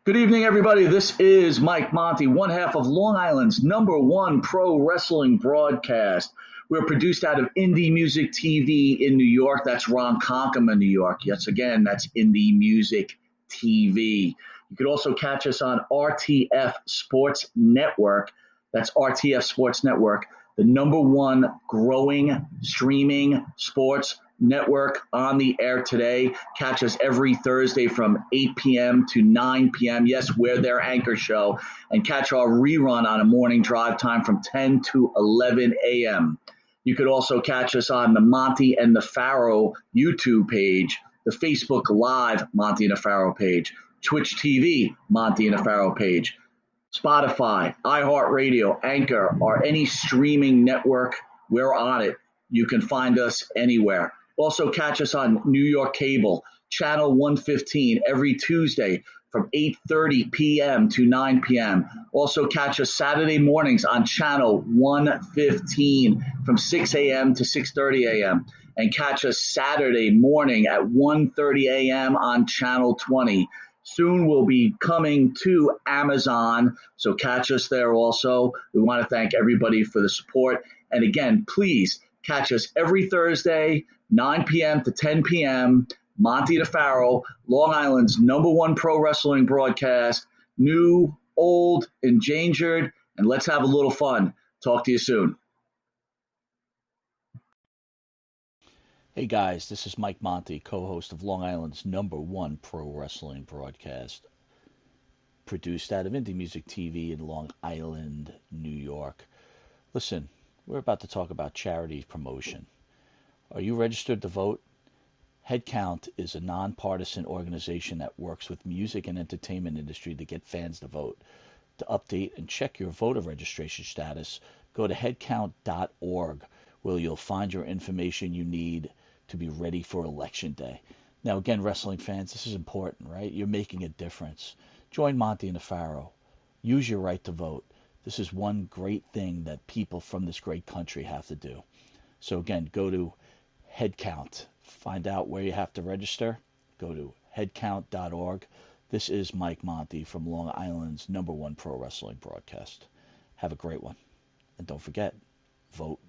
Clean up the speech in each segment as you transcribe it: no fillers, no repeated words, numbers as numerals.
Good evening, everybody. This is Mike Monty, one half of Long Island's number one pro wrestling broadcast. We're produced out of Indie Music TV in New York. That's Ron Conkema, New York. Yes, again, that's Indie Music TV. You could also catch us on RTF Sports Network. That's RTF Sports Network, the number one growing streaming sports network on the air today. Catch us every Thursday from 8 p.m. to 9 p.m. Yes, we're their anchor show. And catch our rerun on a morning drive time from 10 to 11 a.m. You could also catch us on the Monte and the Pharaoh YouTube page, the Facebook Live Monte and the Pharaoh page, Twitch TV Monte and the Pharaoh page, Spotify, iHeartRadio, Anchor, or any streaming network. We're on it. You can find us anywhere. Also catch us on New York Cable, Channel 115, every Tuesday from 8:30 p.m. to 9 p.m. Also catch us Saturday mornings on Channel 115 from 6 a.m. to 6:30 a.m. And catch us Saturday morning at 1:30 a.m. on Channel 20. Soon we'll be coming to Amazon, so catch us there also. We want to thank everybody for the support. And again, please catch us every Thursday, 9 p.m. to 10 p.m., Monte the Pharaoh, Long Island's number one pro wrestling broadcast, new, old, endangered, and let's have a little fun. Talk to you soon. Hey guys, this is Mike Monty, co-host of Long Island's number one pro wrestling broadcast, produced out of Indie Music TV in Long Island, New York. Listen, we're about to talk about charity promotion. Are you registered to vote? HeadCount is a nonpartisan organization that works with music and entertainment industry to get fans to vote. To update and check your voter registration status, go to headcount.org, where you'll find your information you need to be ready for election day. Now, again, wrestling fans, this is important, right? You're making a difference. Join Monty and the Pharaoh. Use your right to vote. This is one great thing that people from this great country have to do. So again, go to HeadCount. Find out where you have to register. Go to headcount.org. This is Mike Monty from Long Island's number one pro wrestling broadcast. Have a great one. And don't forget, vote.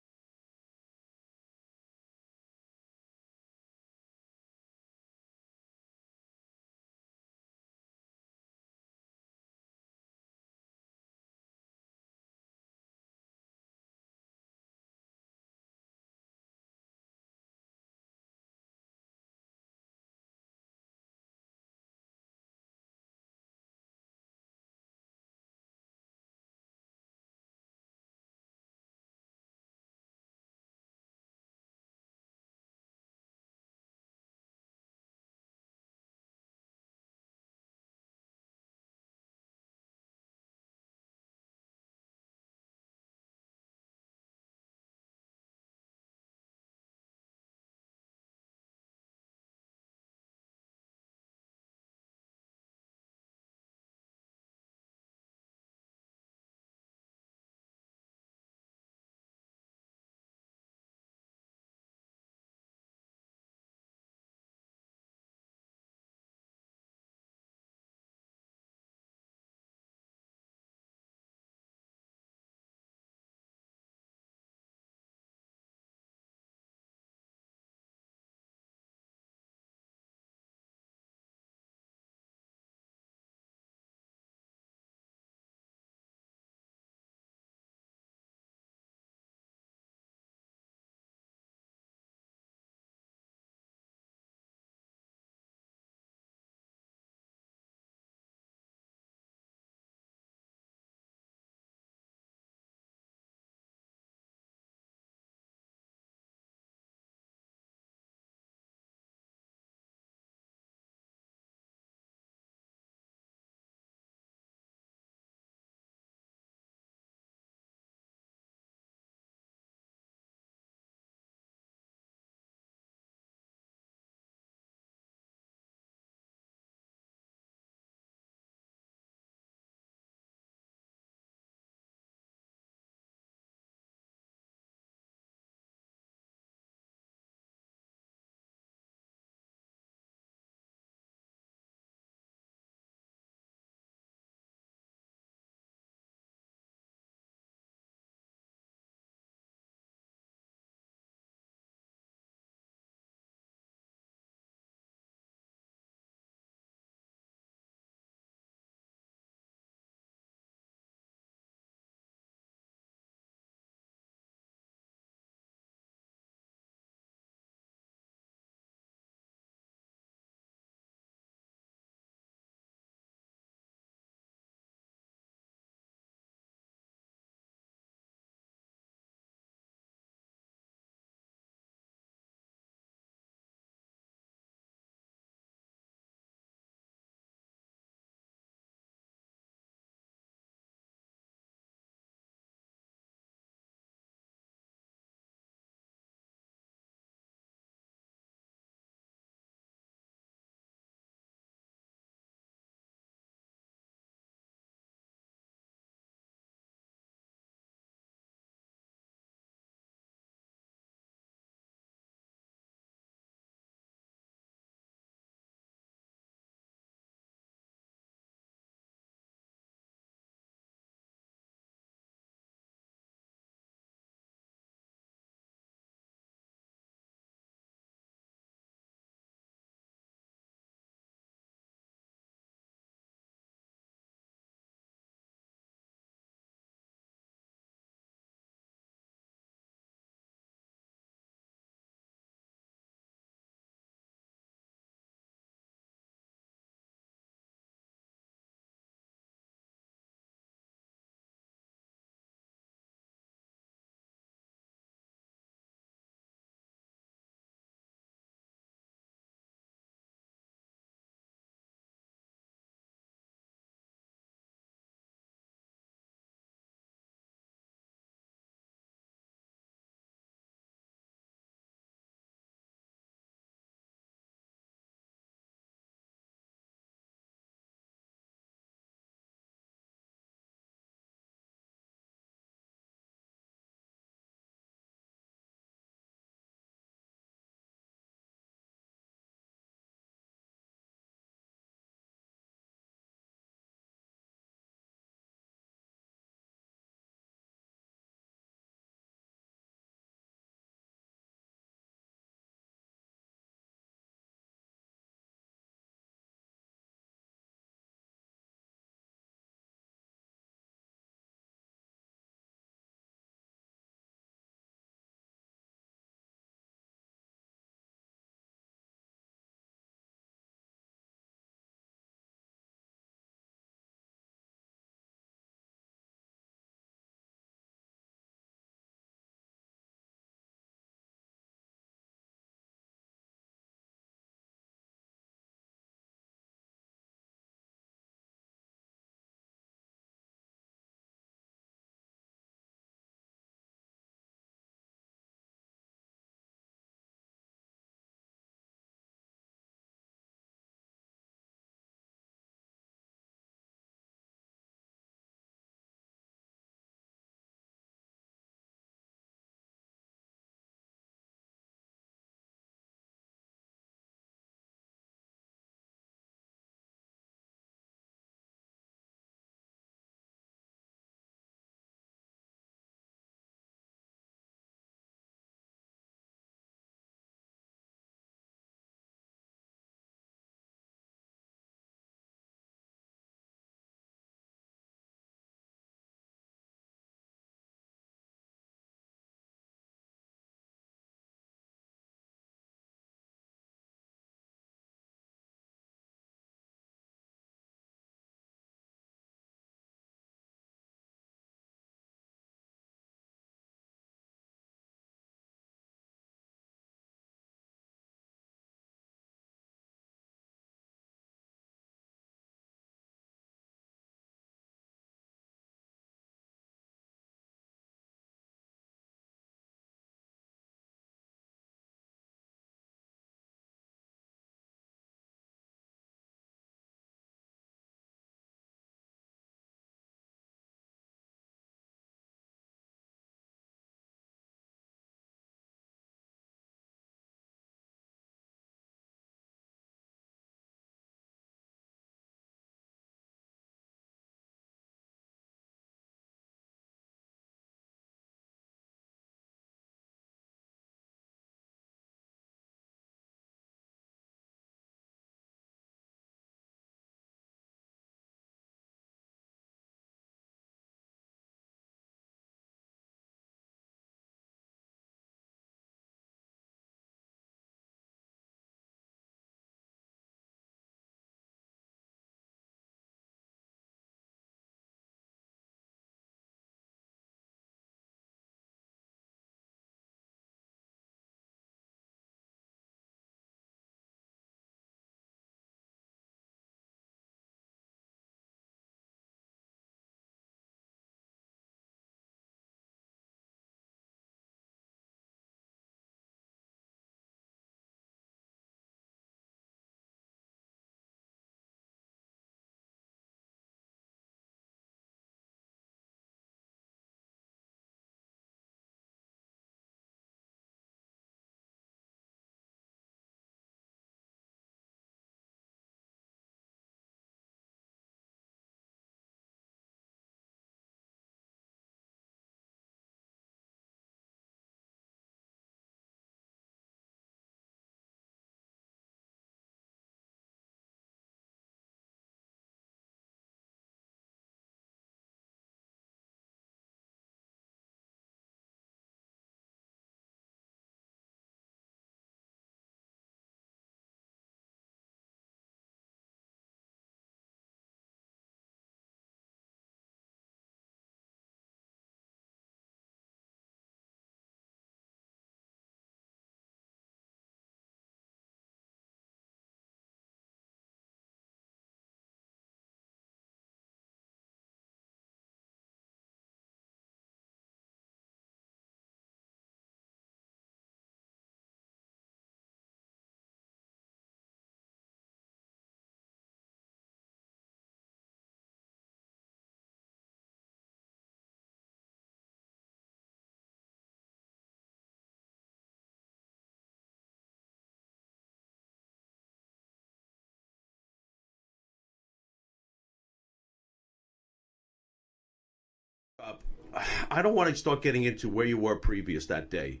I don't want to start getting into where you were previous that day,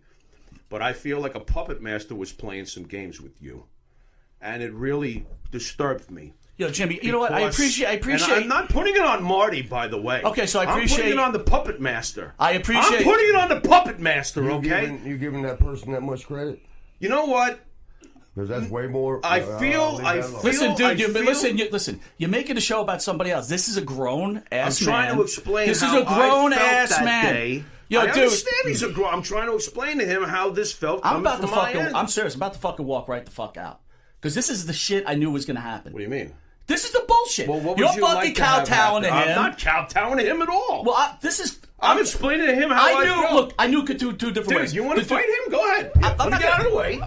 but I feel like a puppet master was playing some games with you, and it really disturbed me. Yo, Jimmy, you know what? I appreciate. And I'm not putting it on Marty, by the way. Okay, so I appreciate. I'm putting it on the puppet master. I'm putting it on the puppet master. Okay, you giving that person that much credit? You know what? Because that's way more. I feel. Listen, dude. Listen. You're making a show about somebody else. This is a grown ass man. I'm trying to explain. This is a grown ass man. Day. Yo, I dude. understand he's a grown. I'm trying to explain to him how this felt. I'm serious. I'm about to fucking walk right the fuck out. Because this is the shit I knew was going to happen. What do you mean? This is the bullshit. Well, what You're would you fucking like to have kowtowing to him. I'm not kowtowing to him at all. Well, I'm explaining to him how I felt. Look, I knew it could do two different ways. Dude, you want to fight him? Go ahead. Let me get out of the way.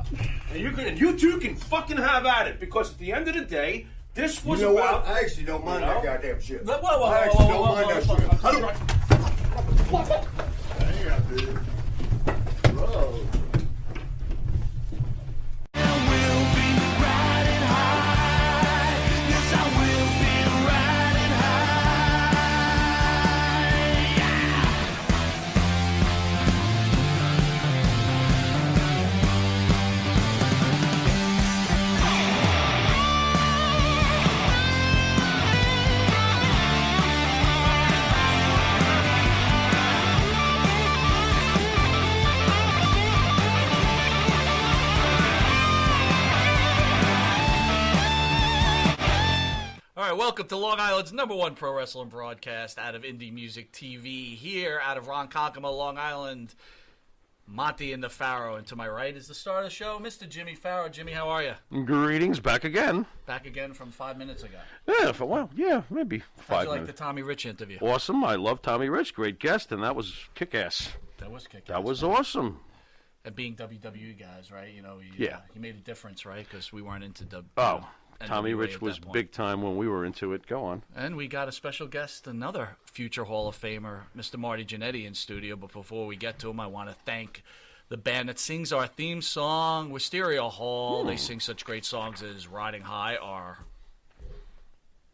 And you two can fucking have at it. Because at the end of the day, this was what? I actually don't mind that goddamn shit. Whoa. I actually don't mind that shit. Damn, dude. Bro. Welcome to Long Island's #1 pro wrestling broadcast out of Indie Music TV. Here out of Ronkonkoma, Long Island, Monte and the Pharaoh. And to my right is the star of the show, Mr. Jimmy Pharaoh. Jimmy, how are you? Greetings, back again. Back again from 5 minutes ago. Yeah, maybe 5 minutes. How'd you like the Tommy Rich interview? Awesome. I love Tommy Rich. Great guest, and that was kick-ass. That was awesome. And being WWE guys, right? You know, he made a difference, right? Because we weren't into WWE. Tommy Rich was big time when we were into it. Go on. And we got a special guest, another future Hall of Famer, Mr. Marty Jannetty in studio. But before we get to him, I want to thank the band that sings our theme song, Wisteria Hall. They sing such great songs as Riding High, our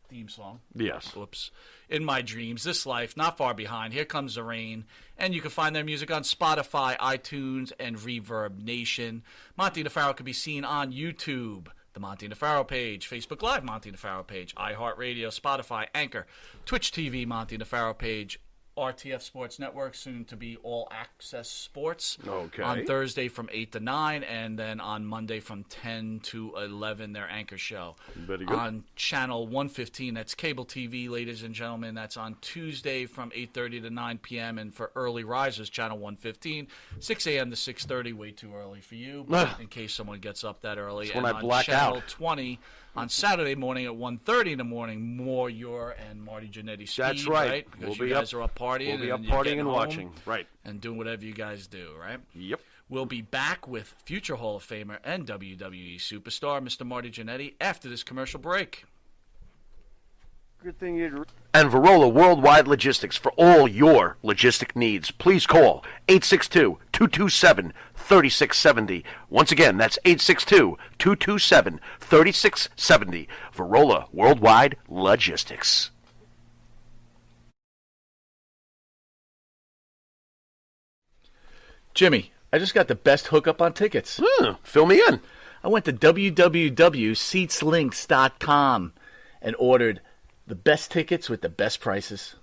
theme song. Yes. Whoops. In My Dreams, This Life, Not Far Behind, Here Comes the Rain. And you can find their music on Spotify, iTunes, and Reverb Nation. Monte the Pharaoh can be seen on YouTube, the Monte the Pharaoh page, Facebook Live Monte the Pharaoh page, iHeartRadio, Spotify, Anchor, Twitch TV Monte the Pharaoh page, RTF Sports Network, soon to be All Access Sports. Okay. On Thursday from 8 to 9, and then on Monday from 10 to 11, their Anchor show. Very good. On Channel 115, that's cable TV, ladies and gentlemen. That's on Tuesday from 8:30 to 9 p.m. And for early risers, Channel 115, 6 a.m. to 6:30, way too early for you, but in case someone gets up that early. That's and when I on black Channel out. 20, on Saturday morning at 1:30 in the morning, more your and Marty Jannetty speed. That's right. Because you guys are up partying. We'll be up and you're partying getting and home watching. Right. and doing whatever you guys do, right? Yep. We'll be back with future Hall of Famer and WWE superstar, Mr. Marty Jannetty, after this commercial break. Good thing you. And Verola Worldwide Logistics for all your logistic needs. Please call 862-227-3670. Once again, that's 862-227-3670. Verola Worldwide Logistics. Jimmy, I just got the best hookup on tickets. Fill me in. I went to www.seatslinks.com and ordered the best tickets with the best prices.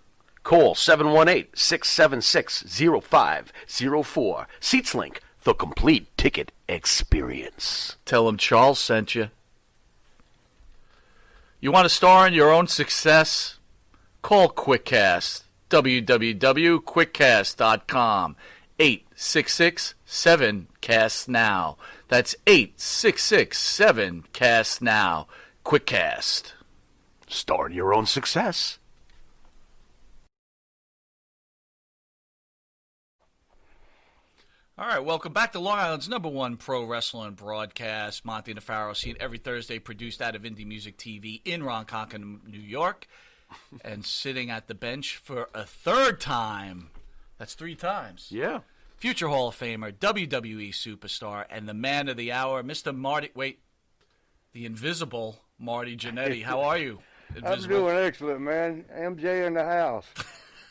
Call 718-676-0504. SeatsLink, the complete ticket experience. Tell them Charles sent you. You want to star in your own success? Call QuickCast. www.quickcast.com. 866-7-CAST-NOW. That's 866-7-CAST-NOW. QuickCast. Start your own success. All right, welcome back to Long Island's #1 pro wrestling broadcast. Monte the Pharaoh, seen every Thursday, produced out of Indie Music TV in Ronkonkoma, New York. And sitting at the bench for a third time. That's 3 times. Yeah. Future Hall of Famer, WWE superstar, and the man of the hour, Mr. Marty, the invisible Marty Jannetty. How are you? I'm doing excellent, man. MJ in the house.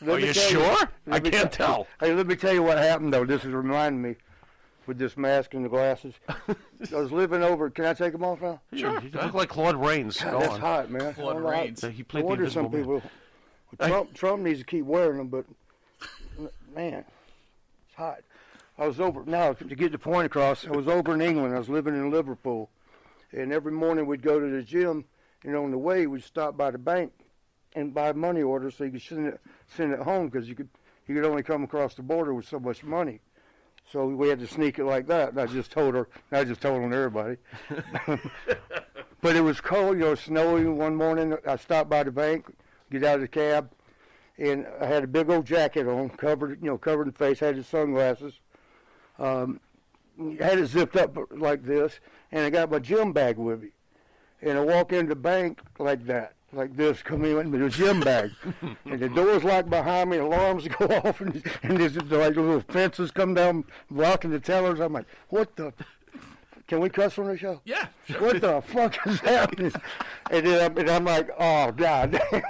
Are you sure? I can't tell. Hey, let me tell you what happened, though. This is reminding me with this mask and the glasses. I was living over. Can I take them off now? Sure. You look like Claude Rains. God, that's hot, man. Claude Rains. He I played the wonder Invisible some Man. people. Trump needs to keep wearing them, but man, it's hot. I was over now to get the point across. I was over in England. I was living in Liverpool, and every morning we'd go to the gym. And on the way, we'd stop by the bank and buy money orders so you could send it home because you could only come across the border with so much money. So we had to sneak it like that. And I just told on everybody. But it was cold, snowy. One morning I stopped by the bank, get out of the cab, and I had a big old jacket on, covered in face, had the sunglasses. Had it zipped up like this, and I got my gym bag with me. And I walk into the bank like this, come in with a gym bag. And the door's locked behind me, alarms go off, and there's like little fences come down blocking the tellers. I'm like, what the? Can we cuss on the show? Yeah. What the fuck is happening? And I'm like, oh, God damn.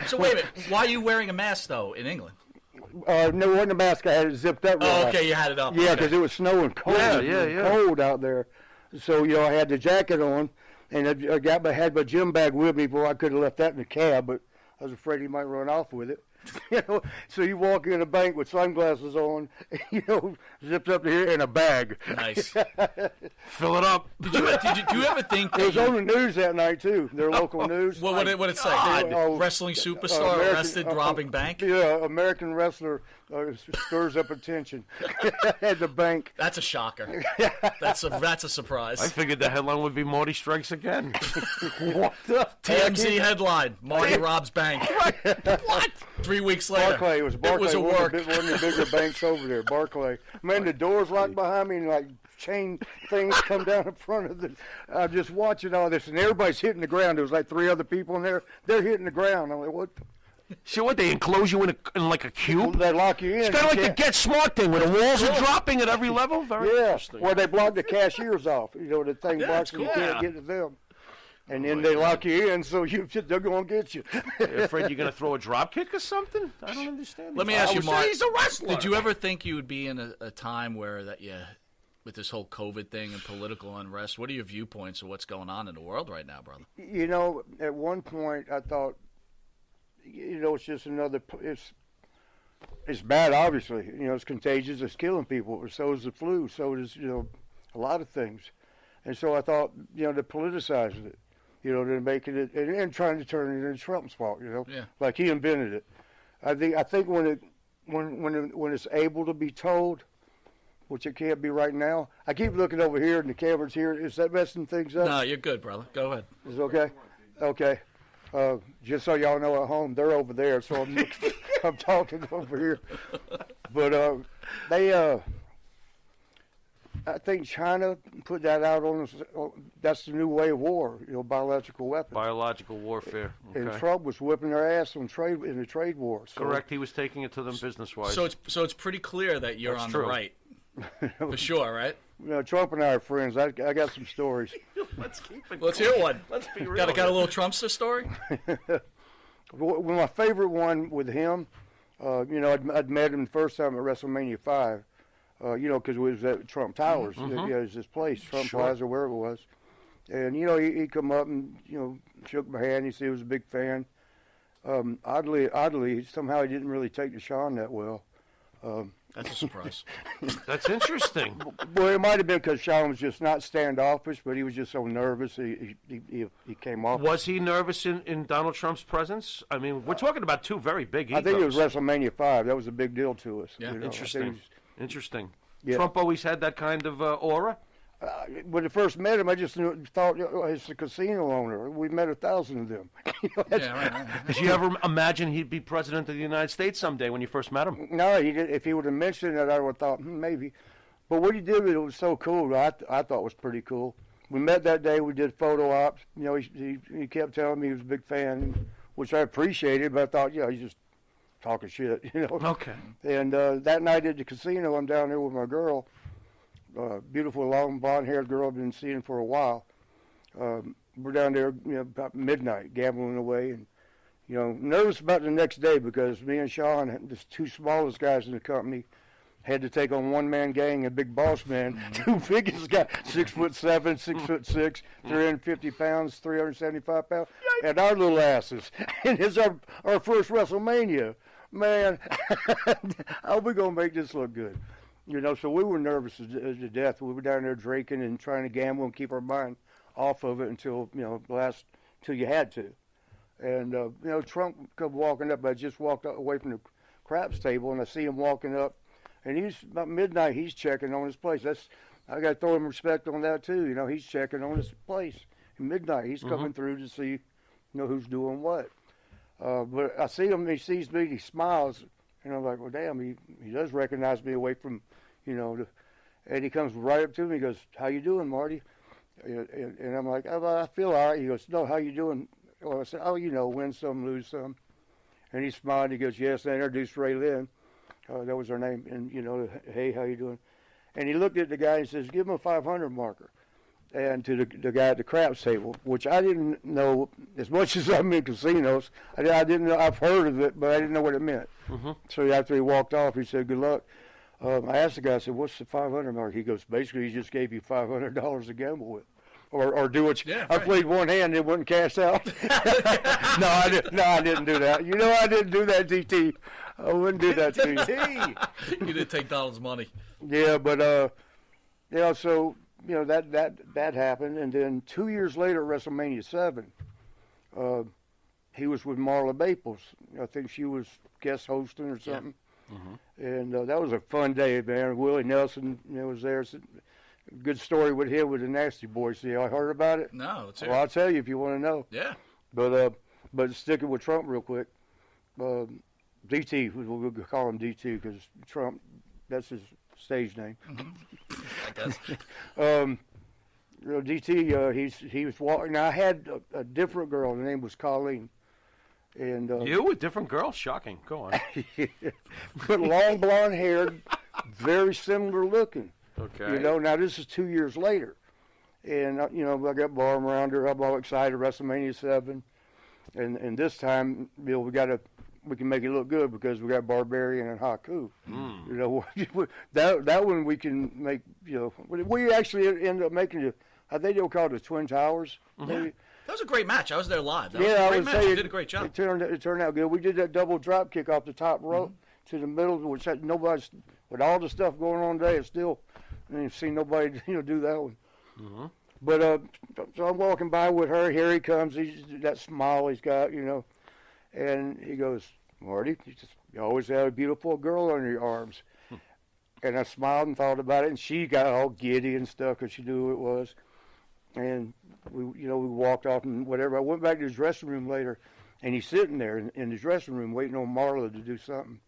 So wait a minute. Why are you wearing a mask, though, in England? No, it wasn't a mask. I had it zipped up. Oh, okay, you had it up. Yeah, because it was snowing cold. Cold out there. So, I had the jacket on. And I had my gym bag with me, boy. I could have left that in the cab, but I was afraid he might run off with it. So you walk in a bank with sunglasses on, zipped up to here in a bag. Nice. Fill it up. Do you ever think it was on the news that night too? Their local news. What did it say? Wrestling superstar arrested robbing bank. Yeah, American wrestler stirs up attention at the bank. That's a shocker. That's a surprise. I figured the headline would be Marty strikes again. What the? TMZ headline: Marty robs bank. What? 3 weeks later. Barclay. It was a work. One of the bigger banks over there. Barclay. Man, the doors locked behind me and like chain things come down in front of the. I'm just watching all this and everybody's hitting the ground. There was like 3 other people in there. They're hitting the ground. I'm like, what? So what? They enclose you in like a cube? They lock you in. It's kind of like the Get Smart thing, where the walls are dropping at every level. Very interesting. Where they block the cashiers off. The thing blocks you can't get to them. And then they lock you in, so they're going to get you. You're afraid you're going to throw a drop kick or something? I don't understand. Let me ask you, Mark. He's a wrestler. Did you ever think you would be in a time where with this whole COVID thing and political unrest, what are your viewpoints of what's going on in the world right now, brother? At one point I thought, it's just another. It's bad, obviously. It's contagious. It's killing people. So is the flu. So is a lot of things. And so I thought, they politicized it. To make it and trying to turn it into Trump's fault, like he invented it. I think when it's able to be told, which it can't be right now. I keep looking over here and the camera's here. Is that messing things up? No, you're good, brother. Go ahead. Is it okay? Okay. Just so y'all know at home, they're over there, so I'm talking over here. But I think China put that out on us. That's the new way of war, biological weapons. Biological warfare. Okay. And Trump was whipping their ass in the trade war. So. Correct. He was taking it to them business-wise. So it's pretty clear that you're on the right. For sure, right? Trump and I are friends. I got some stories. Let's keep it. Let's hear one. Let's be real. Got a little Trumpster story? Well, my favorite one with him, I'd met him the first time at WrestleMania 5. Because it was at Trump Towers. Mm-hmm. It was this place, Trump Plaza, where it was. And, he come up and, shook my hand. He said he was a big fan. Oddly, somehow he didn't really take to Sean that well. That's a surprise. That's interesting. Well, it might have been because Sean was just not standoffish, but he was just so nervous he came off. Was he nervous in Donald Trump's presence? I mean, we're talking about 2 very big egos. I think it was WrestleMania 5. That was a big deal to us. Yeah, interesting. Interesting. Yeah. Trump always had that kind of aura? When I first met him, I just thought he's a casino owner. We met 1,000 of them. Right. Did you ever imagine he'd be president of the United States someday when you first met him? No, he did. If he would have mentioned it, I would have thought maybe. But what he did, it was so cool. I thought was pretty cool. We met that day. We did photo ops. He kept telling me he was a big fan, which I appreciated. But I thought, he's just talking shit, Okay. And that night at the casino, I'm down there with my girl, beautiful long blonde-haired girl I've been seeing for a while. We're down there, about midnight, gambling away, and You know, nervous about the next day because me and Sean, the two smallest guys in the company, had to take on one-man gang, a big boss man. Two biggest guys, 6'7", 6'6", 350 pounds, 375 pounds, and our little asses. And it's our first WrestleMania. Man, how are we going to make this look good? You know, so we were nervous to death. We were down there drinking and trying to gamble and keep our mind off of it until, you know, till you had to. And, you know, Trump come walking up. I just walked away from the craps table, and I see him walking up. And he's about midnight. He's checking on his place. I got to throw him respect on that too. You know, he's checking on his place. At midnight, he's coming through to see, you know, who's doing what. But I see him. He sees me. He smiles, and I'm like, well, damn. He does recognize me away from, you know, and he comes right up to me. He goes, "How you doing, Marty?" And I'm like, "Oh, I feel all right." He goes, "No, how you doing?" Well, I said, "Oh, you know, win some, lose some." And he smiled. He goes, "Yes." And I introduced Ray Lynn. That was her name, and, you know, "Hey, how you doing?" And he looked at the guy and says, "Give him a 500 marker." And to the guy at the craps table, which I didn't know, as much as I'm in casinos, I didn't know, I've heard of it, but I didn't know what it meant. So after he walked off, he said, "Good luck." I asked the guy, I said, "What's the 500 marker?" He goes, "Basically, he just gave you $500 to gamble with. Or do what you, I played one hand, it wouldn't cash out." No, I didn't do that. You know, I didn't do that, DT. I wouldn't do that to you. You didn't take Donald's money. Yeah, but you know, so you know that happened, and then 2 years later, at WrestleMania 7, he was with Marla Maples. I think she was guest hosting or something, and that was a fun day, man. Willie Nelson, you know, was there. It's a good story with him with the Nasty Boys. See, I heard about it. No, it's well, I'll tell you if you want to know. Yeah. But sticking with Trump real quick. DT, we'll call him DT because Trump, that's his stage name. I guess. You know, DT, he was walking. Now, I had a different girl. Her name was Colleen. And you, a different girl? Shocking. Go on. But long blonde hair, very similar looking. Okay. You know, now this is 2 years later. And, you know, I got my arm around her. I'm all excited, WrestleMania 7. And this time, you know, we can make it look good because we got Barbarian and Haku. You know, that one we can make, you know, we actually ended up making it, I think they'll call it the Twin Towers. Maybe. That was a great match. I was there live. That Yeah, was a great match. You did a great job. It turned out good. We did that double drop kick off the top rope to the middle, which had nobody's, with all the stuff going on today, it's still, I ain't seen nobody, you know, do that one. But so I'm walking by with her. Here he comes. He's that smile he's got, you know, and he goes, "Marty, you always have a beautiful girl on your arms." And I smiled and thought about it, and she got all giddy and stuff because she knew who it was. And we walked off and whatever. I went back to his dressing room later, and he's sitting there in his dressing room waiting on Marla to do something.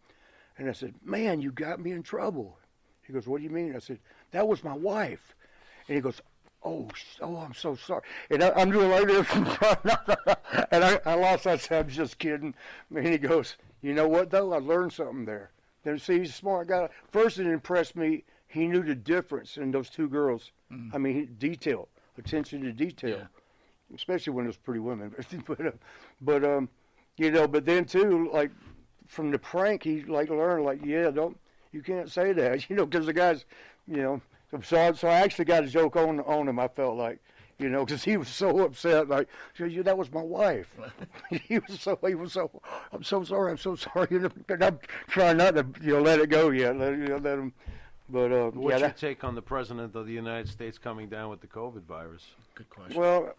And I said, "Man, you got me in trouble." He goes, "What do you mean?" I said, "That was my wife." And he goes, Oh, I'm so sorry. And I'm doing like this in front. And I lost that. I said, "I'm just kidding." And he goes, "You know what, though? I learned something there." Then, see, he's a smart guy. First, it impressed me. He knew the difference in those two girls. I mean, detail, attention to detail, especially when it was pretty women. But you know, but then, too, like, from the prank, he, like, learned, like, you can't say that, you know, because the guys, you know. So I actually got a joke on him, I felt like, you know, because he was so upset. Like, "That was my wife." He was so, "I'm so sorry. And I'm trying not to, you know, let it go yet. Let him. But what's your take on the president of the United States coming down with the COVID virus? Good question. Well,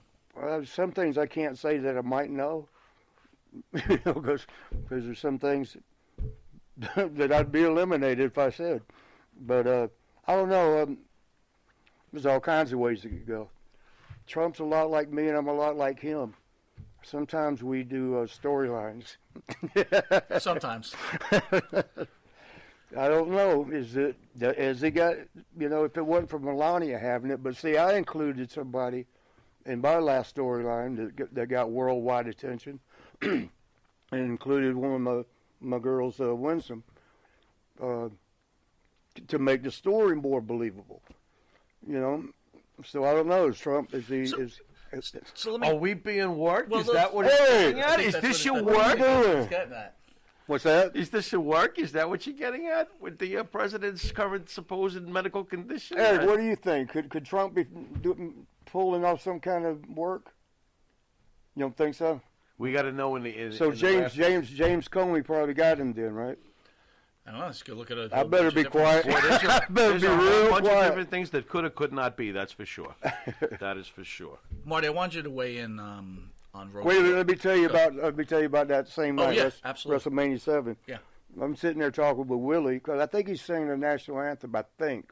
some things I can't say that I might know, you know, because there's some things that I'd be eliminated if I said. But I don't know. There's all kinds of ways it could go. Trump's a lot like me, and I'm a lot like him. Sometimes we do storylines. Sometimes. I don't know. Has he got, you know, if it wasn't for Melania having it, but see, I included somebody in my last storyline that got worldwide attention, and included one of my girls, Winsome, to make the story more believable. You know, so I don't know. Is Trump So let me. Are we being worked? Well, Is that what it's Hey! getting at? Is That's this what your it- work? He's getting at. What's that? Is this your work? Is that what you're getting at with the president's current supposed medical condition? Eric, what do you think? Could Trump be pulling off some kind of work? You don't think so? We got to know in the. So James Comey probably got him then, right? I don't know. Let's go look at it. I better be quiet. Boy, there's I better there's be a real whole bunch of quiet. different things that could not be. That's for sure. That is for sure. Marty, I want you to weigh in on Road. Wait a minute, let me tell you about that same night. yeah, That's absolutely. WrestleMania 7. Yeah. I'm sitting there talking with Willie because I think he's singing the national anthem. I think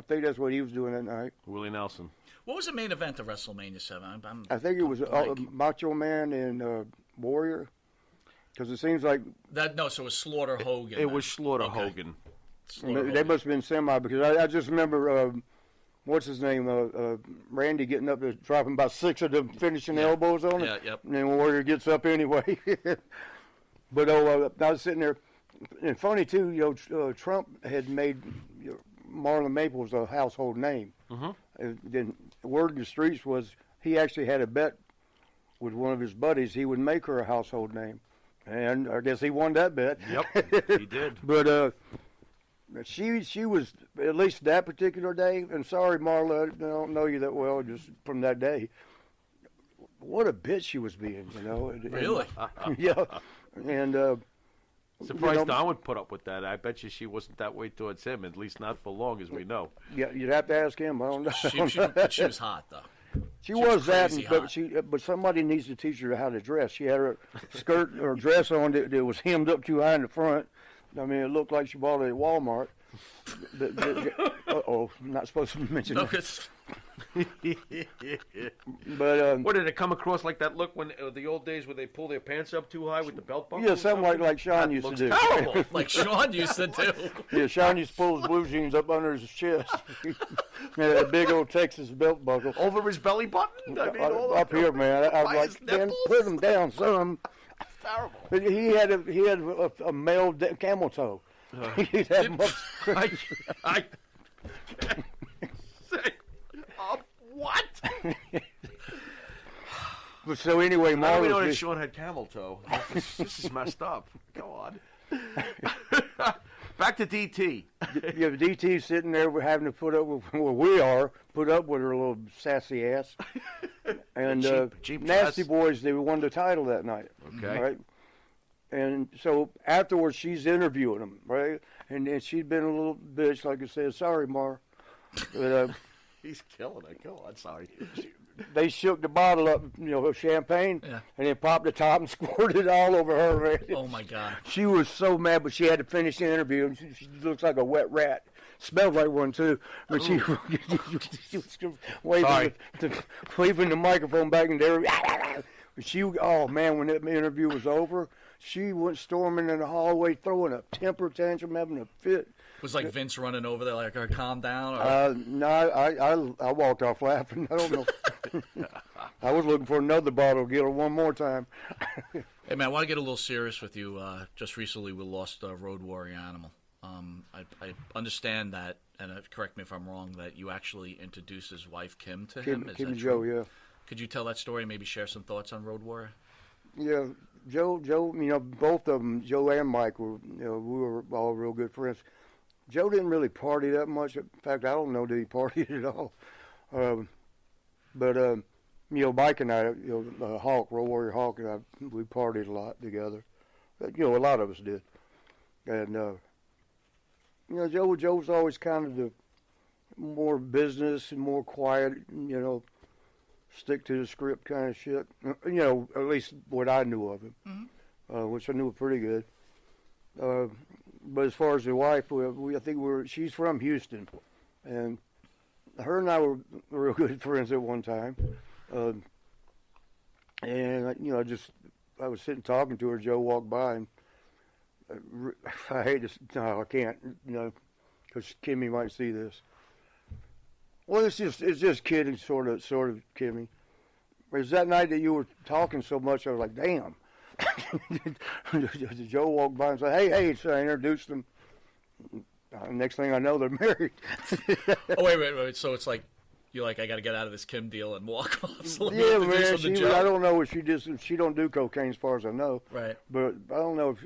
that's what he was doing that night. Willie Nelson. What was the main event of WrestleMania 7? I think it was blank. Macho Man and Warrior. Because it seems like That no, so it was Slaughter Hogan. It then. was Slaughter Okay. Hogan. Slaughter they Hogan. must have been semi. Because I just remember what's his name, Randy getting up there, dropping about 6 of them finishing elbows on him. Yeah, yep. And then Warrior gets up anyway. But I was sitting there, and funny too, Trump had made Marlon Maples a household name. And then the word in the streets was he actually had a bet with one of his buddies he would make her a household name. And I guess he won that bet. Yep, he did. But she was, at least that particular day, and sorry, Marla, I don't know you that well, just from that day. What a bitch she was being, Really? Yeah. And Surprised Don would put up with that. I bet you she wasn't that way towards him, at least not for long, as we know. yeah, you'd have to ask him. I don't know. She was hot though. She was that, crazy but hot. but somebody needs to teach her how to dress. She had her skirt or dress on that was hemmed up too high in the front. I mean, it looked like she bought it at Walmart. I'm not supposed to mention No, that. it's, But What did it come across like that look when the old days where they pull their pants up too high with the belt buckle? yeah, or something like Sean That used to looks do. terrible. like Sean used to do. Yeah, Sean used to pull his blue jeans up under his chest. Yeah, that big old Texas belt buckle. Over his belly button? I mean, all Up here, man. I was By like, his man, nipples? put him down, son. terrible. But he had a male camel toe. He'd have him up. I say, what? But so anyway, How do we know that Marlon. Sean had camel toe? This is messed up. Go on. Back to DT. Yeah, DT's sitting there, we're having to put up with, well, we are, put up with her little sassy ass. And cheap Nasty ass. Boys, they won the title that night. Okay. Right? And so afterwards, she's interviewing him, right? And then she'd been a little bitch, like I said, sorry, Mar. But He's killing it. Go on. Sorry. they shook the bottle up, of champagne, Yeah. and then popped the top and squirted it all over her. Man. Oh my God. She was so mad, but she had to finish the interview, and she looks like a wet rat. Smelled like one, too. But she was waving the microphone back in there. Oh, man, when that interview was over, she went storming in the hallway, throwing a temper tantrum, having a fit. Was like Vince running over there, like, calm down? Or... No, I walked off laughing. I don't know. I was looking for another bottle, get her one more time. Hey, man, I want to get a little serious with you. Just recently, we lost a Road Warrior animal. I understand that, and correct me if I'm wrong, that you actually introduced his wife, Kim, to him. Is Kim that and Joe, true? yeah. Could you tell that story and maybe share some thoughts on Road Warrior? Yeah, Joe, both of them, Joe and Mike, we were all real good friends. Joe didn't really party that much. In fact, I don't know that he partied at all. But Mike and I, Hawk, Road Warrior Hawk, and I, we partied a lot together. A lot of us did. And, Joe's always kind of the more business and more quiet, stick to the script kind of shit. At least what I knew of him, which I knew pretty good. But as far as the wife, I think she's from Houston, and her and I were real good friends at one time. And I was sitting talking to her. Joe walked by, and I hate to, no, I can't, because Kimmy might see this. Well, it's just kidding, sort of, Kimmy. It was that night that you were talking so much, I was like, damn. Joe walked by and said, hey, so I introduced them. Next thing I know, they're married. Oh, wait. So it's like you're like, I got to get out of this Kim deal and walk off. So let me Yeah, introduce man. him to Joe. I don't know if she don't do cocaine as far as I know. Right. But I don't know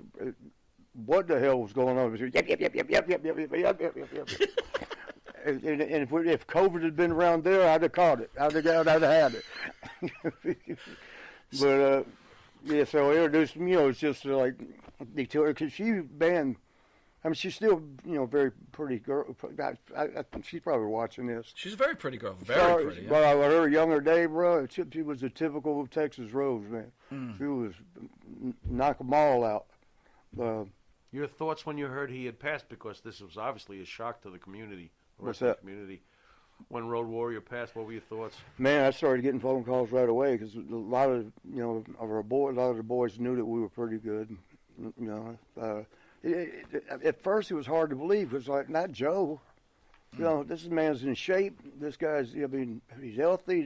what the hell was going on. Yep, yep, yep, yep, yep, yep, yep, yep, yep, yep, yep. And if COVID had been around there, I'd have caught it. I'd have had it. But yeah, so I introduced him. It's just like they tell her because she banned. I mean, she's still very pretty girl. I think she's probably watching this. She's a very pretty girl. Very pretty. Yeah. But her younger day, bro, she was a typical Texas Rose, man. She was knock them all out. Your thoughts when you heard he had passed, because this was obviously a shock to the community. What's that? Community. When Road Warrior passed, what were your thoughts? Man, I started getting phone calls right away because a lot of our boys, a lot of the boys knew that we were pretty good. At first, it was hard to believe. It was like, not Joe. This man's in shape. This guy's, he's healthy.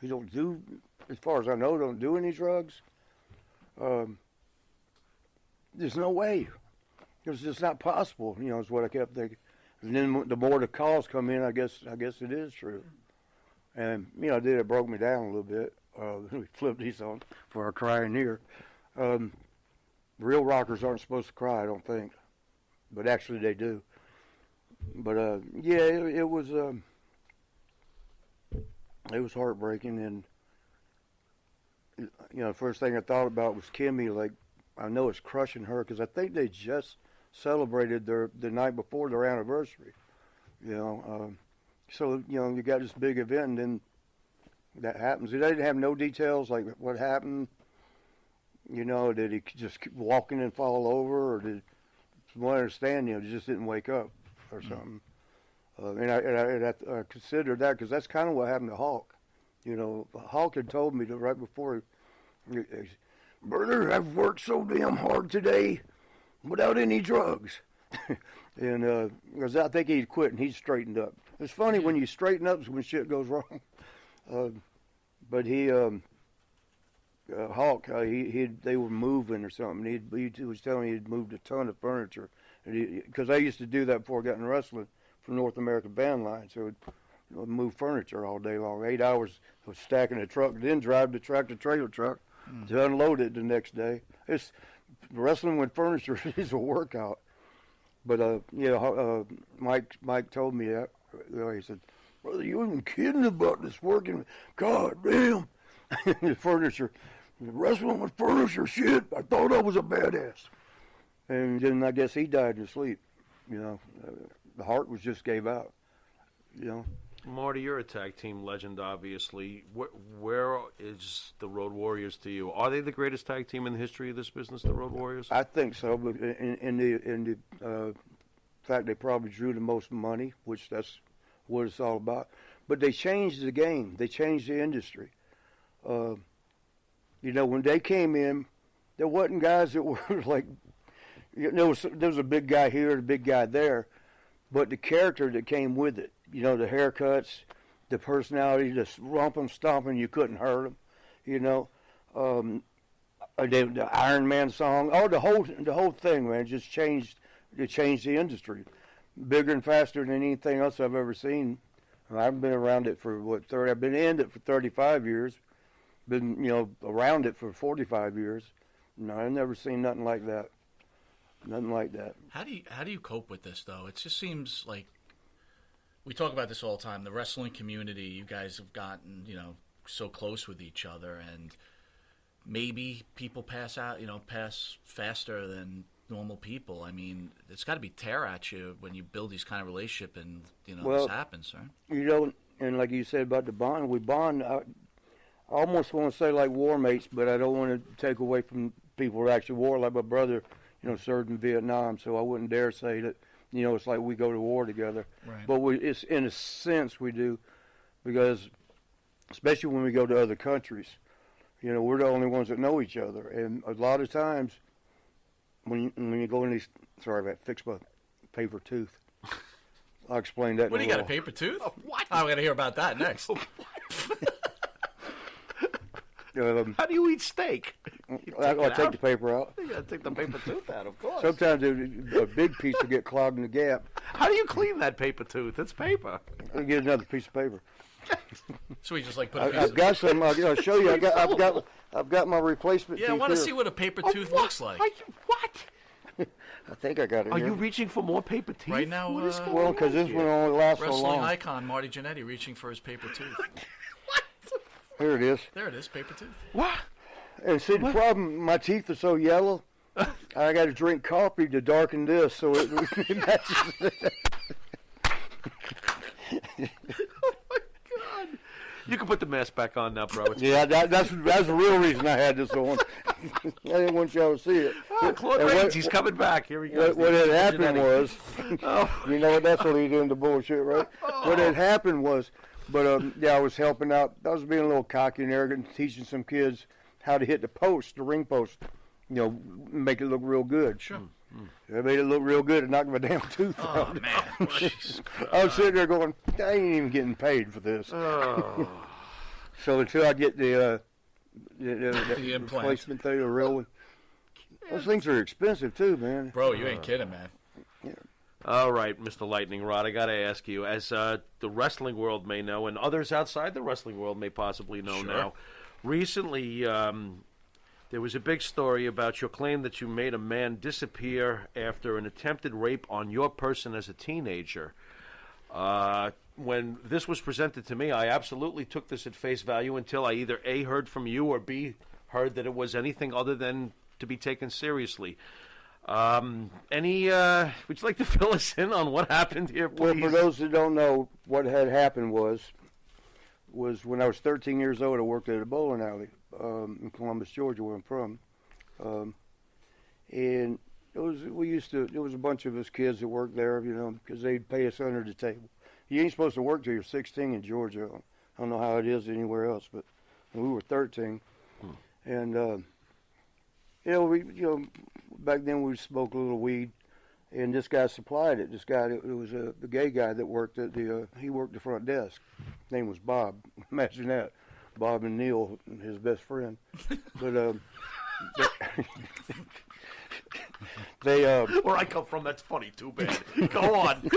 He don't do, as far as I know, don't do any drugs. There's no way. It's just not possible. Is what I kept thinking. And then the more the calls come in, I guess it is true. And it broke me down a little bit. We flipped these on for our crying ear. Real rockers aren't supposed to cry, I don't think, but actually they do. But it was heartbreaking, and the first thing I thought about was Kimmy. Like, I know it's crushing her because I think they just celebrated the night before their anniversary. So you got this big event, and then that happens. They didn't have no details like what happened. Did he just keep walking and fall over, or did, from what I understand, he just didn't wake up or something. And I considered that because that's kind of what happened to Hawk. Hawk had told me that right before, brother, I've worked so damn hard today without any drugs. And because I think he'd quit and he'd straightened up. It's funny when you straighten up is when shit goes wrong. But he... Hawk, they were moving or something. He was telling me he'd moved a ton of furniture, because I used to do that before I got in wrestling for North American Band Line. So I'd move furniture all day long. 8 hours of stacking a truck, then drive the tractor trailer truck to unload it the next day. It's wrestling with furniture is a workout. But Mike told me that. He said, "Brother, you ain't kidding about this working. God damn, the furniture." Wrestling with furniture, shit. I thought I was a badass. And then I guess he died in his sleep. The heart was just gave out. Marty, you're a tag team legend, obviously. Where is the Road Warriors to you? Are they the greatest tag team in the history of this business, the Road Warriors? I think so. But in the fact they probably drew the most money, which that's what it's all about. But they changed the game. They changed the industry. When they came in, there wasn't guys that were like, there was a big guy here and a big guy there, but the character that came with it, the haircuts, the personality, the romping, stomping, you couldn't hurt them, the Iron Man song, the whole thing, man, just changed. It changed the industry, bigger and faster than anything else I've ever seen. I've been around it for I've been in it for 35 years. Been, around it for 45 years. No, I've never seen nothing like that. Nothing like that. How do you cope with this, though? It just seems like we talk about this all the time. The wrestling community, you guys have gotten, so close with each other, and maybe people pass faster than normal people. I mean, it's got to be tear at you when you build these kind of relationship, and this happens, right? And like you said about the bond, we bond. I almost want to say like war mates, but I don't want to take away from people who actually war. Like my brother, served in Vietnam, so I wouldn't dare say that, it's like we go to war together. Right. But it's in a sense we do, because especially when we go to other countries, we're the only ones that know each other. And a lot of times when you go in these, sorry, I fixed my paper tooth. I'll explain that. What, do you got a paper tooth? Oh, what? I'm going to hear about that next. How do you eat steak? I'll take the paper out. You got to take the paper tooth out, of course. Sometimes a big piece will get clogged in the gap. How do you clean that paper tooth? It's paper. I'll get another piece of paper. So we just like put a piece I've got some. I'll show you. I've got my replacement. Yeah, I want to see what a paper tooth looks like. What? I think I got it. Are here. you reaching for more paper teeth? Right now, Well, because this one only lasts so wrestling long. icon Marty Jannetty reaching for his paper tooth. Here it is. There it is, paper tooth. What? And see, the problem, my teeth are so yellow. I got to drink coffee to darken this, so it matches. You can put the mask back on now, bro. Yeah, that's the real reason I had this on. I didn't want y'all to see it. Claude And Rains, he's coming back. Here he goes. What had happened was, you know what, that's what he's into bullshit, right? What had happened was, I was helping out. I was being a little cocky and arrogant, teaching some kids how to hit the post, the ring post, make it look real good. Sure. I made it look real good and knocked my damn tooth out. Oh, man. Jesus I was sitting there going, I ain't even getting paid for this. So until I get the implant. replacement thing, a real one. Those things are expensive too, man. Bro, you ain't kidding, man. All right, Mr. Lightning Rod, I got to ask you, as the wrestling world may know, and others outside the wrestling world may possibly know now, recently there was a big story about your claim that you made a man disappear after an attempted rape on your person as a teenager. When this was presented to me, I absolutely took this at face value until I either A, heard from you, or B, heard that it was anything other than to be taken seriously. Would you like to fill us in on what happened here, please? Well, for those that don't know, what had happened was when I was 13 years old, I worked at a bowling alley in Columbus, Georgia, where I'm from. And there was a bunch of us kids that worked there, because they'd pay us under the table. You ain't supposed to work till you're 16 in Georgia. I don't know how it is anywhere else, but we were 13. And, back then we smoked a little weed, and this guy supplied it. This guy, it was the gay guy that worked at he worked the front desk. His name was Bob. Imagine that. Bob and Neil, his best friend. But, where I come from, that's funny, too bad. Go on.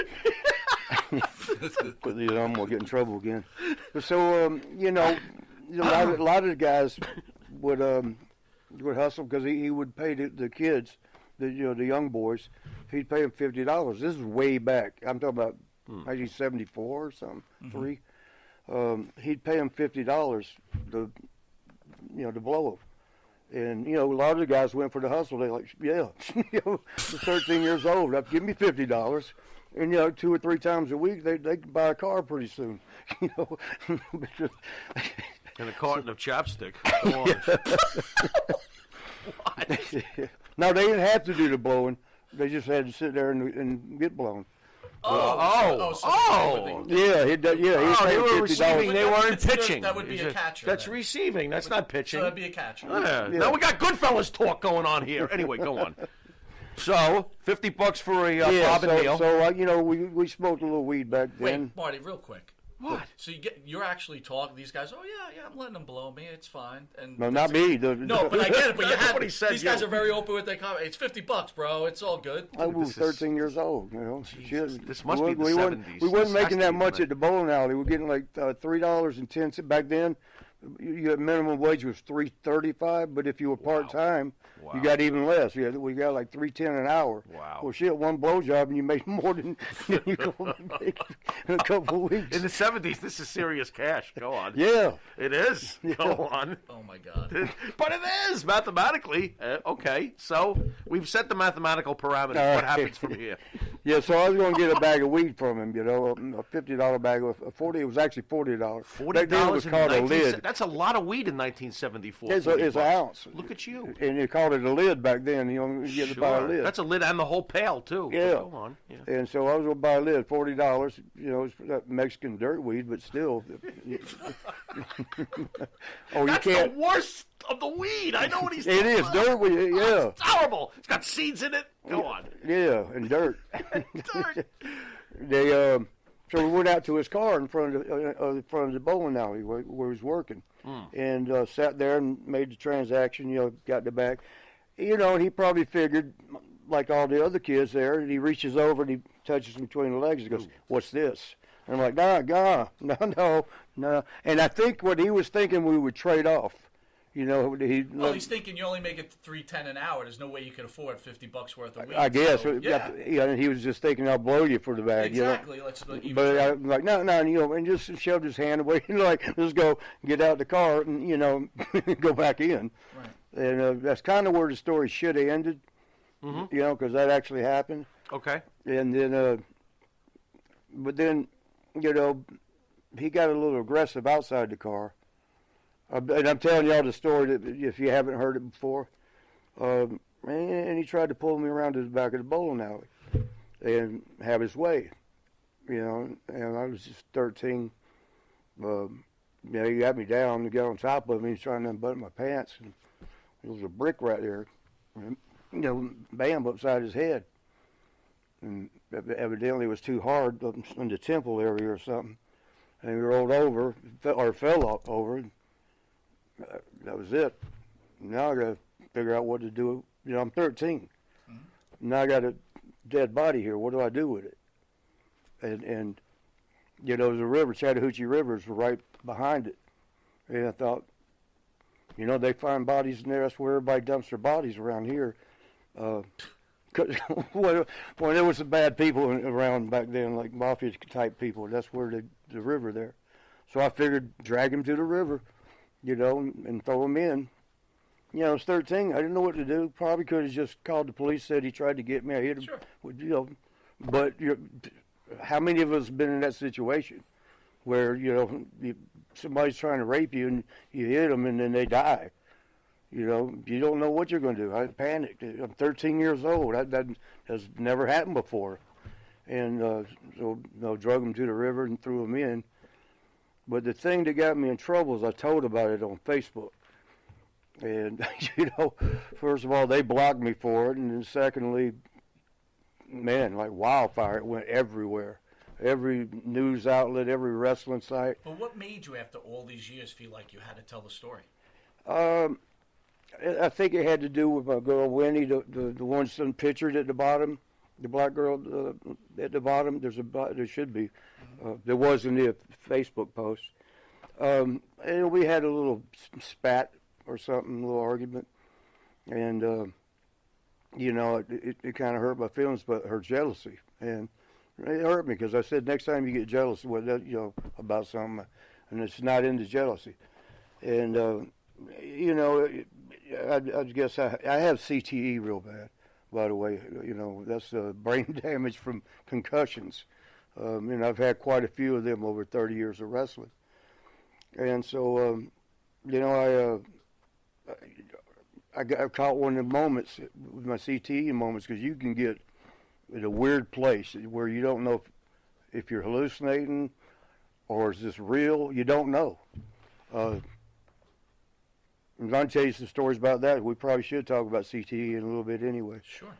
I'm going to get in trouble again. But so, a lot of the guys would hustle because he would pay the kids, the young boys. He'd pay them $50. This is way back. I'm talking about 1974 or something, 3. He'd pay them $50 to blow them. And, a lot of the guys went for the hustle. They like, yeah, I was 13 years old. Give me $50. And, 2 or 3 times a week, they could buy a car pretty soon. And a carton of chapstick. Go on. What? No, they didn't have to do the blowing. They just had to sit there and get blown. Yeah, he did. Yeah, they were receiving. They weren't pitching. That would be a catcher. That's receiving. That's not pitching. So that'd be a catcher. Yeah. Now we got Goodfellas talk going on here. Anyway, go on. So, $50 for a Bob and Neil. So we smoked a little weed back then. Wait, Marty, real quick. What? So you're actually talking. These guys. Oh yeah, I'm letting them blow me. It's fine. And No, not me. No, but I get it. But you have. what he said, These guys are very open with their comment. It's $50, bro. It's all good. I was 13 years old. This must be the 70s. We weren't This making has that to be much the- at the bowling alley. We were getting like $3.10 back then. Your minimum wage was $3.35, but if you were part time, Wow. you got even less. We got like $3.10 an hour. Wow. Well, shit, one blowjob and you made more than you go make in a couple of weeks. In the 70s, this is serious cash. Go on. Yeah. It is. Yeah. Go on. Oh my God. But it is, mathematically. Okay, so we've set the mathematical parameters. All What right. happens from here? Yeah, so I was going to get a bag of weed from him, a $50 bag of 40. It was actually $40. Back then it was in called a 19 lid. That's a lot of weed in 1974. It's $40. an ounce. Look at you. And they called it a lid back then. You get to buy a lid. That's a lid and the whole pail, too. Yeah. Go on. Yeah. And so I was going to buy a lid, $40. It's that Mexican dirt weed, but still. That's the worst of the weed. I know what he's It talking is about. dirt weed, yeah. It's horrible. It's got seeds in it. Go on. Yeah, and dirt. Dirt. So we went out to his car in front of the bowling alley where he was working, and sat there and made the transaction. Got the bag, and he probably figured, like all the other kids there, and he reaches over and he touches him between the legs and goes, "What's this?" And I'm like, no. And I think what he was thinking, we would trade off. You know, he's thinking you only make it $3.10 an hour. There's no way you could afford $50 worth of weed. I guess. So, yeah. And he was just thinking, I'll blow you for the bag. Exactly. You know? Let's but I'm like, no, and just shoved his hand away. Like, let's go get out the car and, go back in. Right. And that's kind of where the story should have ended, because that actually happened. Okay. And then, but then, he got a little aggressive outside the car. And I'm telling y'all the story that if you haven't heard it before. And he tried to pull me around to the back of the bowling alley and have his way, And I was just 13. He got me down to get on top of me. He's trying to unbutton my pants. And there was a brick right there, bam, upside his head. And evidently it was too hard in the temple area or something. And he rolled over, or fell over. That was it. Now I got to figure out what to do. I'm 13. Mm-hmm. Now I got a dead body here. What do I do with it? And there's a river, Chattahoochee River is right behind it. And I thought, they find bodies in there. That's where everybody dumps their bodies around here. Cause when there was some bad people around back then, like mafia type people, that's where the river there. So I figured drag him to the river. And throw him in. I was 13. I didn't know what to do. Probably could have just called the police, said he tried to get me. I hit him. Sure. But how many of us have been in that situation where, somebody's trying to rape you and you hit them and then they die? You don't know what you're going to do. I panicked. I'm 13 years old. That has never happened before. And so drug him to the river and threw him in. But the thing that got me in trouble is I told about it on Facebook. And, first of all, they blocked me for it. And then secondly, man, like wildfire, it went everywhere. Every news outlet, every wrestling site. But what made you, after all these years, feel like you had to tell the story? I think it had to do with my girl Winnie, the one son pictured at the bottom. The black girl at the bottom, there should be. There was in the Facebook post. And we had a little spat or something, a little argument. And, it kind of hurt my feelings, but her jealousy. And it hurt me because I said, next time you get jealous about something, and it's not into jealousy. And, I guess I have CTE real bad. By the way, that's brain damage from concussions. I've had quite a few of them over 30 years of wrestling. And so, I got caught one of the moments, with my CTE moments, because you can get in a weird place where you don't know if you're hallucinating or is this real. You don't know. I'm going to tell you some stories about that. We probably should talk about CTE in a little bit anyway. Sure.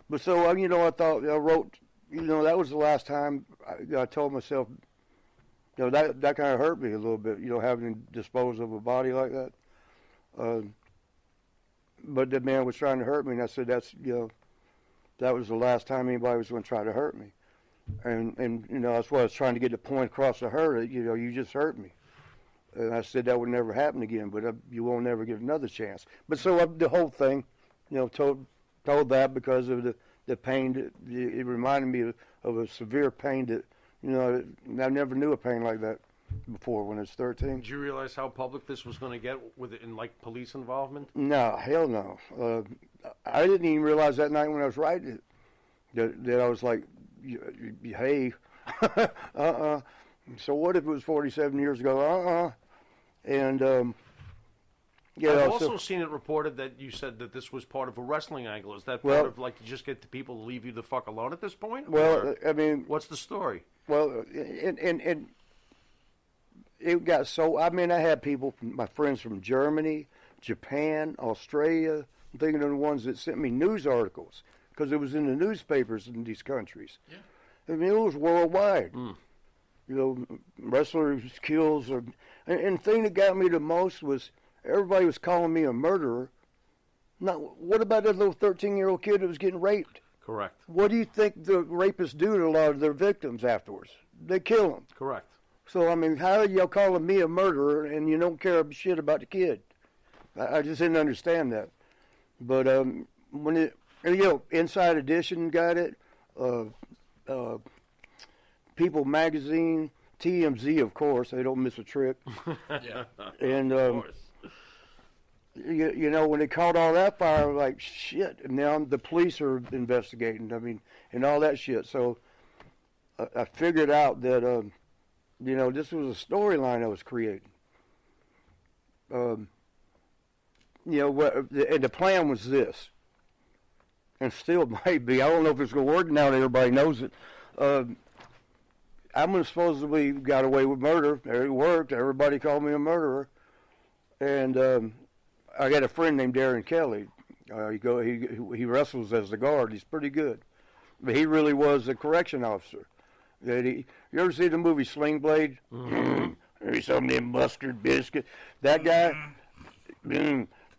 But so, I thought, I wrote, that was the last time I told myself, that kind of hurt me a little bit, having to dispose of a body like that. But the man was trying to hurt me, and I said, that was the last time anybody was going to try to hurt me. And that's why I was trying to get the point across to her that, you just hurt me. And I said that would never happen again, but you won't never get another chance. But so the whole thing, told that because of the pain. It reminded me of a severe pain that, I never knew a pain like that before when I was 13. Did you realize how public this was going to get in police involvement? No, hell no. I didn't even realize that night when I was writing it that I was like, hey, So what if it was 47 years ago? And I've also seen it reported that you said that this was part of a wrestling angle. Is that part of you just get the people to leave you the fuck alone at this point? Well, I mean, what's the story? Well, and it got so. I mean, I had people, my friends from Germany, Japan, Australia. I'm thinking of the ones that sent me news articles because it was in the newspapers in these countries. Yeah. I mean, it was worldwide. Wrestlers kills, and the thing that got me the most was everybody was calling me a murderer. Now, what about that little 13-year-old kid that was getting raped? Correct. What do you think the rapists do to a lot of their victims afterwards? they kill him. Correct. So, I mean, how are y'all calling me a murderer and you don't care a shit about the kid? I just didn't understand that. But when it, Inside Edition got it, People Magazine, TMZ, of course, they don't miss a trick. Yeah. And, of course. When they caught all that fire, I was like, shit. And now the police are investigating, and all that shit. So I figured out that, this was a storyline I was creating. And the plan was this, and still might be. I don't know if it's going to work now that everybody knows it. I'm supposedly got away with murder. It worked. Everybody called me a murderer. And I got a friend named Darren Kelly. He wrestles as the guard. He's pretty good. But he really was a correction officer. You ever see the movie Sling Blade? Mm-hmm. Maybe some of them mustard biscuit. That guy,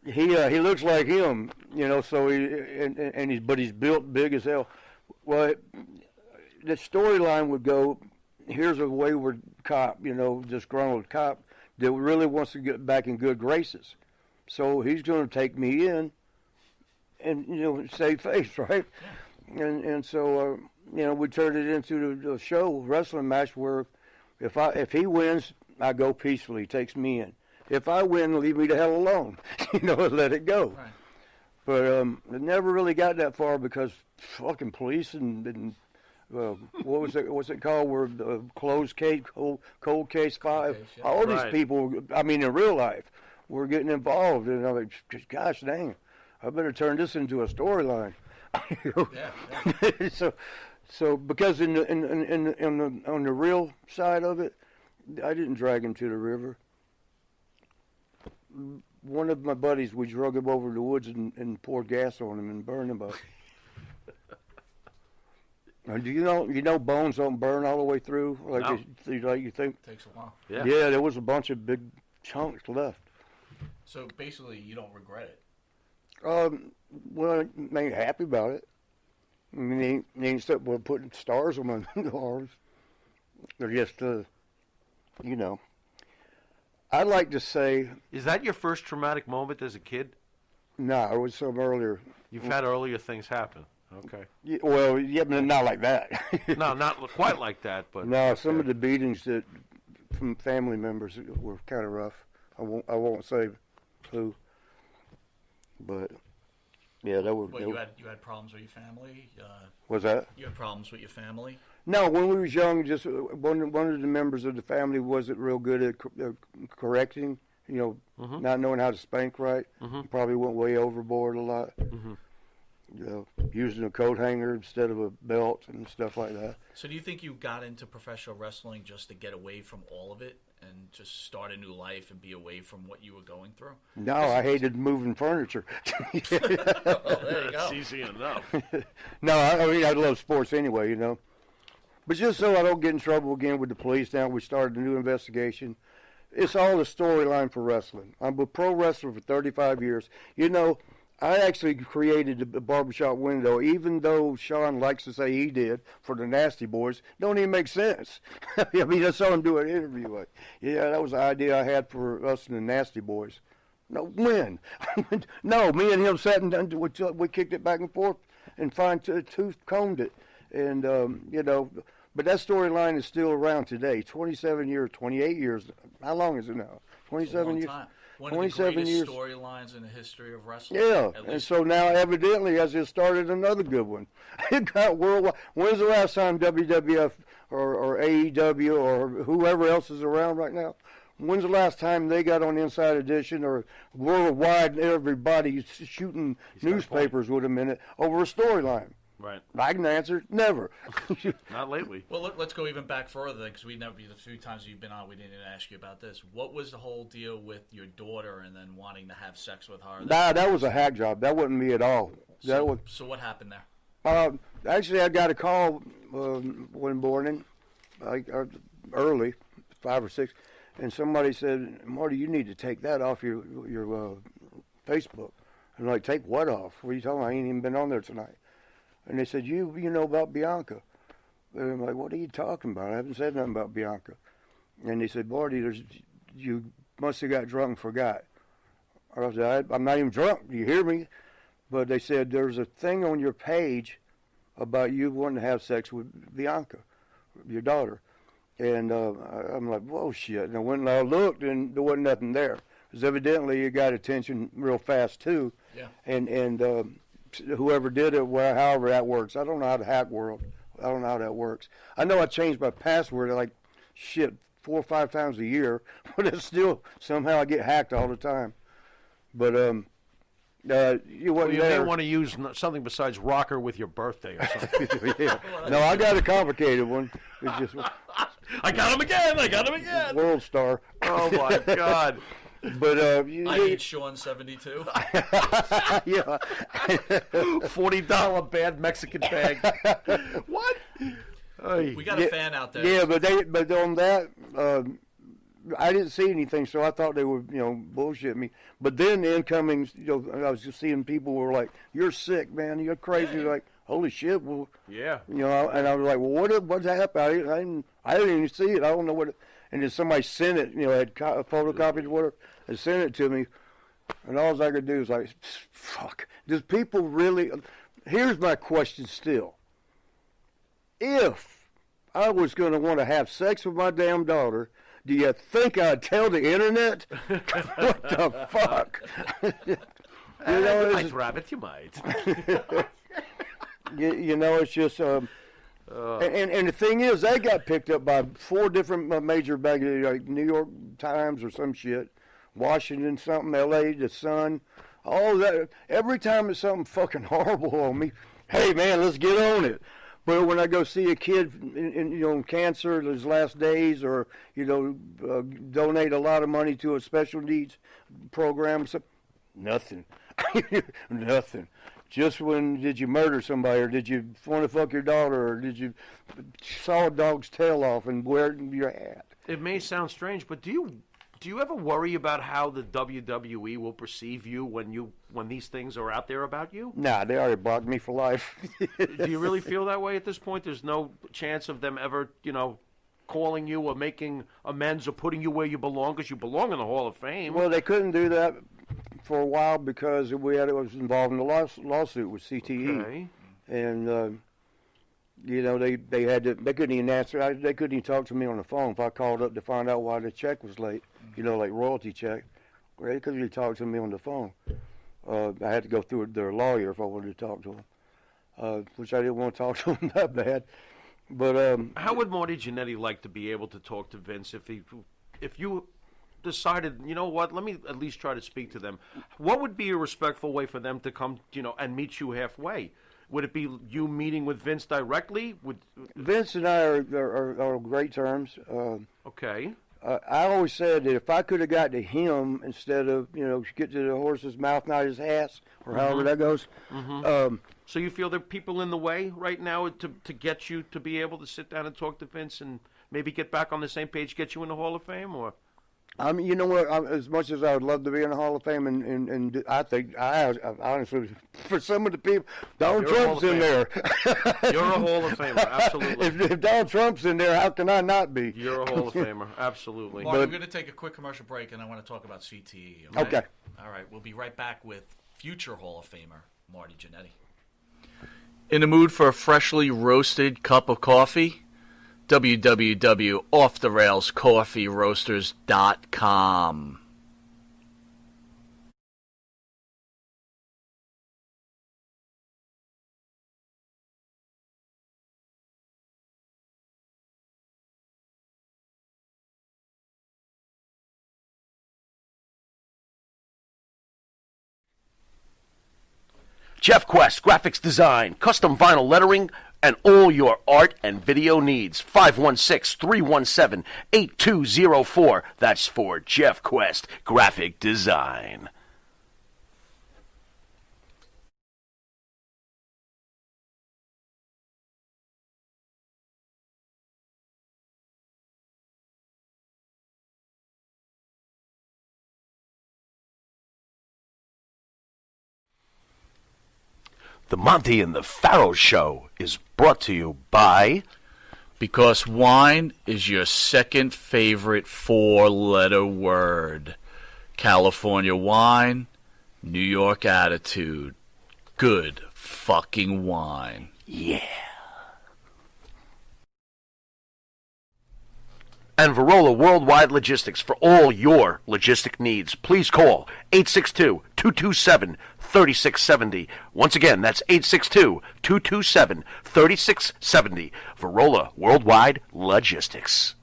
he looks like him, So but he's built big as hell. Well, the storyline would go: here's a wayward cop, disgruntled cop that really wants to get back in good graces. So he's going to take me in and, save face, right? Yeah. And so, we turned it into the show, wrestling match, where if he wins, I go peacefully, he takes me in. If I win, leave me the hell alone, let it go. Right. But it never really got that far because fucking police and what's it called? Where the closed case, cold case 5, yeah. All these people, in real life, were getting involved, and I'm like, gosh dang, I better turn this into a storyline. Yeah. So because on the real side of it, I didn't drag him to the river. One of my buddies, we drug him over the woods and poured gas on him and burned him up. And do you know bones don't burn all the way through like you think? It takes a while. Yeah, there was a bunch of big chunks left. So basically, you don't regret it. Well, I ain't happy about it. He ain't putting stars on my arms. They're just, I'd like to say. Is that your first traumatic moment as a kid? No, it was some earlier. You've had earlier things happen. Okay. Yeah, well, yeah, but not like that. No, not quite like that, but. No, some of the beatings from family members were kind of rough. I won't say who, but yeah, that was. Well, you had problems with your family. Was that? You had problems with your family. No, when we was young, just one of the members of the family wasn't real good at correcting. Mm-hmm. Not knowing how to spank right. Mm-hmm. Probably went way overboard a lot. Mm-hmm. Using a coat hanger instead of a belt and stuff like that. So do you think you got into professional wrestling just to get away from all of it and just start a new life and be away from what you were going through? No, I hated moving furniture. There you go. That's easy enough. No, I love sports anyway, But just so I don't get in trouble again with the police, now we started a new investigation. It's all a storyline for wrestling. I'm a pro wrestler for 35 years. I actually created the barbershop window, even though Sean likes to say he did, for the Nasty Boys. Don't even make sense. I saw him do an interview. Like, yeah, that was the idea I had for us and the Nasty Boys. No, when? No, me and him sat and we kicked it back and forth and fine-tooth combed it. And, but that storyline is still around today. 27 years, 28 years. How long is it now? 27 years. Time. One of the greatest storylines in the history of wrestling. Yeah, and so now evidently I just started another good one. It got worldwide. When's the last time WWF or AEW or whoever else is around right now, when's the last time they got on Inside Edition or worldwide everybody shooting newspapers with them in it over a storyline? Right. I can answer, never. Not lately. Well, let's go even back further, because the few times you've been on, we didn't ask you about this. What was the whole deal with your daughter and then wanting to have sex with her? That was a hack job. That wasn't me at all. So what happened there? Actually, I got a call one morning, early, 5 or 6, and somebody said, "Marty, you need to take that off your Facebook." I'm like, "Take what off? What are you talking about? I ain't even been on there tonight." And they said, you know about Bianca. And I'm like, what are you talking about? I haven't said nothing about Bianca. And they said, Marty, you must have got drunk and forgot. I said, I'm not even drunk. Do you hear me? But they said, there's a thing on your page about you wanting to have sex with Bianca, your daughter. And I'm like, whoa, shit. And I went and I looked, and there wasn't nothing there. Because evidently it got attention real fast, too. Yeah. And whoever did it, well, however that works. I don't know how to hack world. I don't know how that works. I know I changed my password like, shit, 4 or 5 times a year. But it's still, somehow I get hacked all the time. But you wasn't you there. may want to use something besides rocker with your birthday or something. Yeah. No, I got a complicated one. It's just I got him again. World Star. Oh my God. But I need Sean 72. yeah, $40 bad Mexican bag. What? We got a fan out there. Yeah, but on that, I didn't see anything, so I thought they were, bullshit me. But then the incoming, I was just seeing people were like, "You're sick, man. You're crazy." Yeah. Like, holy shit. Well, Yeah. and I was like, "Well, what's happened? I didn't even see it. I don't know what." And then somebody sent it. Had photocopied whatever and sent it to me. And all I could do was like, "Fuck." Does people really? Here's my question still. If I was going to want to have sex with my damn daughter, do you think I'd tell the internet? What the fuck? Nice rabbit, you might. It's just. And the thing is, they got picked up by 4 different major magazines, like New York Times or some shit, Washington something, L.A., The Sun, all that. Every time it's something fucking horrible on me, hey man, let's get on it. But when I go see a kid in cancer, his last days, or donate a lot of money to a special needs program, nothing, nothing. Just when did you murder somebody, or did you want to fuck your daughter, or did you saw a dog's tail off and wear your hat? It may sound strange, but do you ever worry about how the WWE will perceive you when these things are out there about you? Nah, they already blocked me for life. Do you really feel that way at this point? There's no chance of them ever, calling you or making amends or putting you where you belong, because you belong in the Hall of Fame. Well, they couldn't do that for a while because it was involved in a lawsuit with CTE. Okay. And they had to. They couldn't even answer. They couldn't even talk to me on the phone if I called up to find out why the check was late. Like royalty check. They couldn't even talk to me on the phone. I had to go through their lawyer if I wanted to talk to them, which I didn't want to talk to them that bad. But how would Marty Jannetty like to be able to talk to Vince if you decided, you know what, let me at least try to speak to them? What would be a respectful way for them to come, and meet you halfway? Would it be you meeting with Vince directly? Vince and I are on great terms. Okay. I always said that if I could have got to him instead of, get to the horse's mouth, not his ass, or however that goes. Mm-hmm. So you feel there are people in the way right now to get you to be able to sit down and talk to Vince and maybe get back on the same page, get you in the Hall of Fame, or? I mean, as much as I would love to be in the Hall of Fame, and I think, I honestly, for some of the people, Donald Trump's in there. You're a Hall of Famer, absolutely. If Donald Trump's in there, how can I not be? You're a Hall of Famer, absolutely. Mark, we're going to take a quick commercial break, and I want to talk about CTE. Okay. All right, we'll be right back with future Hall of Famer, Marty Jannetty. In the mood for a freshly roasted cup of coffee? www.offtherailscoffeeroasters.com. Jeff Quest, graphics design, custom vinyl lettering, and all your art and video needs. 516-317-8204. That's for Jeff Quest, graphic design. The Monte and the Pharaoh Show is brought to you by Because wine is your second favorite four-letter word. California wine, New York attitude. Good fucking wine. Yeah. And Verola Worldwide Logistics for all your logistic needs. Please call 862-227-3670. Once again, that's 862-227-3670. Verola Worldwide Logistics.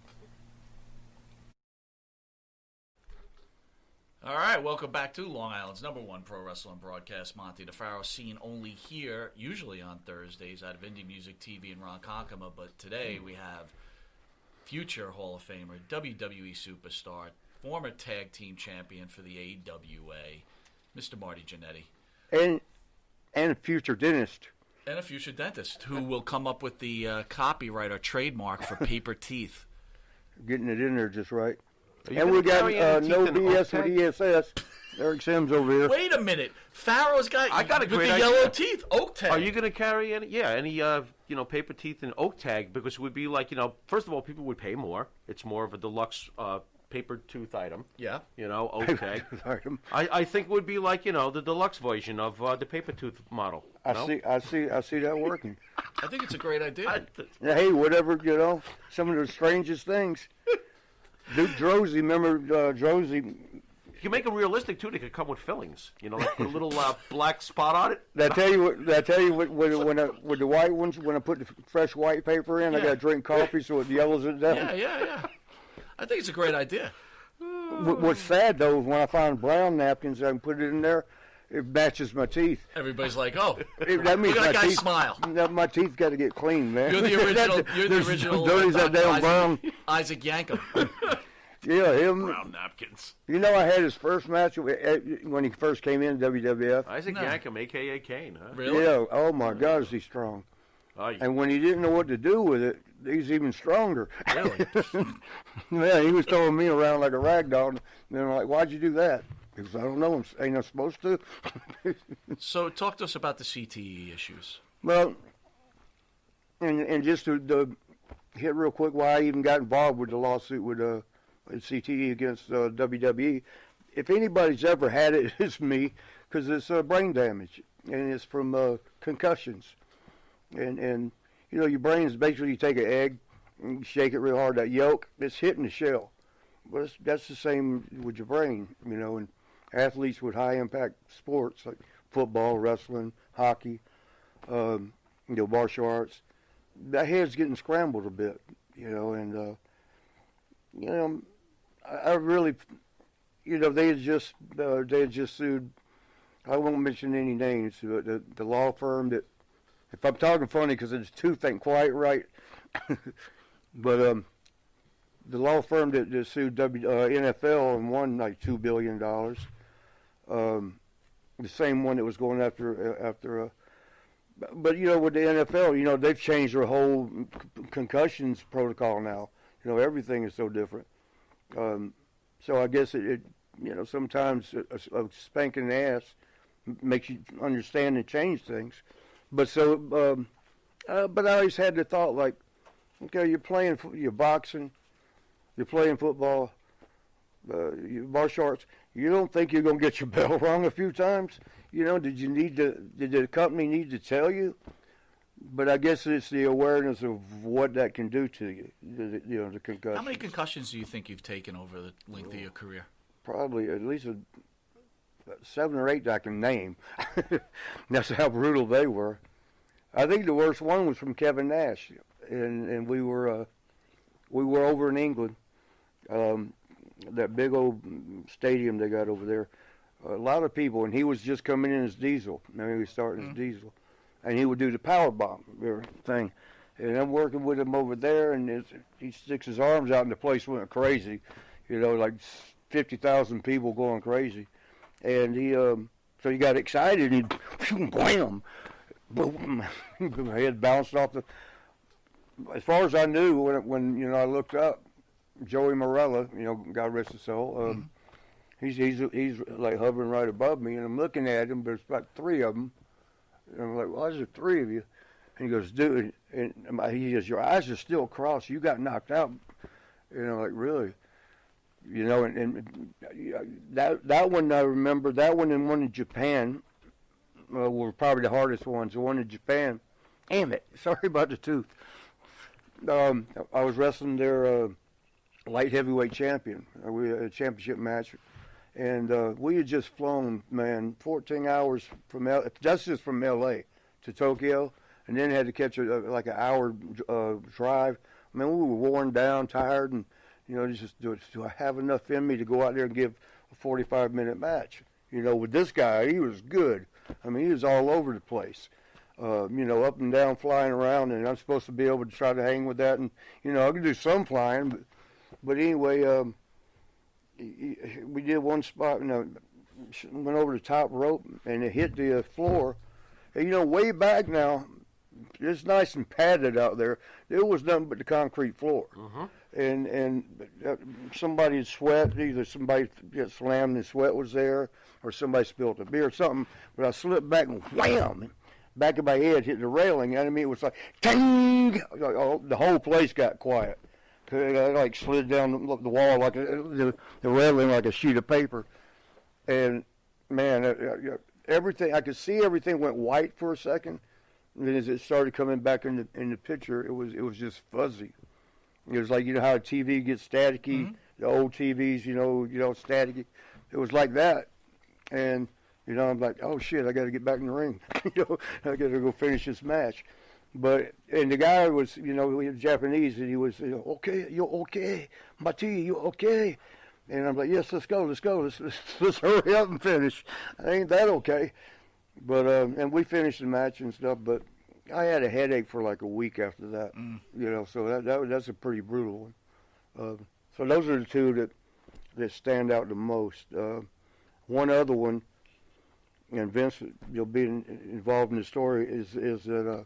All right, welcome back to Long Island's #1 pro wrestling broadcast, Monte The Pharaoh, seen only here, usually on Thursdays, out of Indie Music TV and Ronkonkoma. But today we have future Hall of Famer, WWE superstar, former tag team champion for the AWA, Mr. Marty Jannetty. And a future dentist. And a future dentist who will come up with the copyright or trademark for paper teeth. Getting it in there just right. you And we gonna got carry any no teeth in BS with Oak ESS. Eric Sims over here. Wait a minute. Pharaoh's got I got a with great the idea. yellow teeth, oak tag. Are you going to carry any paper teeth and oak tag? Because it would be like, first of all, people would pay more. It's more of a deluxe paper tooth item. Yeah. Oak tag. Item. I think it would be like, the deluxe version of the paper tooth model. I see that working. I think it's a great idea. Yeah, hey, whatever, some of the strangest things. Duke Drosy, remember Drosy? You can make them realistic, too. They could come with fillings. Like put a little black spot on it. Did I tell you what with the white ones, when I put the fresh white paper in, I got to drink coffee so it yellows it down. Yeah. I think it's a great idea. What's sad, though, is when I find brown napkins, I can put it in there, it matches my teeth. Everybody's like, oh, That means look at that my guy teeth, smile. My teeth got to get clean, man. You're the original. Those that damn brown. Isaac Yankem. Yeah, him. Brown napkins. I had his first match when he first came in WWF. Isaac Yankem, a.k.a. Kane, huh? Really? Yeah. Oh my God, is he strong? Oh, yeah. And when he didn't know what to do with it, he's even stronger. Really? Yeah, he was throwing me around like a rag doll. And I'm like, why'd you do that? Because I don't know. Ain't I supposed to? So talk to us about the CTE issues. Well, and just to hit real quick why I even got involved with the lawsuit with CTE against WWE. If anybody's ever had it, it's me, because it's brain damage, and it's from concussions. And your brain is basically, you take an egg, and you shake it real hard, that yolk, it's hitting the shell. But that's the same with your brain, and athletes with high-impact sports like football, wrestling, hockey, martial arts, that head's getting scrambled a bit, and I really, they had just sued. I won't mention any names. The law firm that, if I'm talking funny because the tooth ain't quite right, but the law firm that sued NFL and won like $2 billion. The same one that was going after. But with the NFL, they've changed their whole concussions protocol now. Everything is so different. So I guess it sometimes a spanking in the ass makes you understand and change things. But but I always had the thought, like, okay, you're boxing, you're playing football, you're martial arts. You don't think you're gonna get your bell rung a few times? Did the company need to tell you? But I guess it's the awareness of what that can do to you, the concussion. How many concussions do you think you've taken over the length of your career? Probably at least 7 or 8 that I can name. That's how brutal they were. I think the worst one was from Kevin Nash, and we were over in England, that big old stadium they got over there. A lot of people, and he was just coming in as Diesel. He was starting as Diesel. And he would do the power bomb thing. And I'm working with him over there, and he sticks his arms out, and the place went crazy. Like 50,000 people going crazy. And so he got excited, and he, blam, boom, my head bounced off the. As far as I knew, when I looked up, Joey Morella, God rest his soul, he's like hovering right above me, and I'm looking at him. There's about 3 of them. And I'm like, why is there 3 of you? And he goes, dude, and he goes, your eyes are still crossed. You got knocked out. Like, really? And that one I remember, that one and one in Japan were probably the hardest ones. The one in Japan, damn it, sorry about the tooth. I was wrestling their light heavyweight champion. We had a championship match. And we had just flown, man, 14 hours that's just from L.A. to Tokyo, and then had to catch like an hour drive. I mean, we were worn down, tired, and, just do I have enough in me to go out there and give a 45-minute match? With this guy, he was good. I mean, he was all over the place, up and down, flying around, and I'm supposed to be able to try to hang with that. And, I could do some flying, but anyway, we did one spot, went over the top rope, and it hit the floor. And, way back now, it's nice and padded out there. There was nothing but the concrete floor. Mm-hmm. And somebody had sweat. Either somebody got slammed and sweat was there, or somebody spilled a beer or something. But I slipped back and wham! Back of my head hit the railing. I mean, it was like, ting! The whole place got quiet. I slid down the wall like the railing like a sheet of paper. And, man, everything, I could see everything went white for a second. And then as it started coming back in the picture, it was just fuzzy. It was like, how a TV gets staticky, mm-hmm. The old TVs, staticky. It was like that. And, I'm like, oh, shit, I got to get back in the ring. I got to go finish this match. And the guy was, he was Japanese, and he was, okay, you're okay. Marty, you okay? And I'm like, yes, let's go. Let's hurry up and finish. Ain't that okay? But, and we finished the match and stuff, but I had a headache for like a week after that, so that's a pretty brutal one. So those are the two that stand out the most. One other one, and Vince, you'll be involved in the story, is that,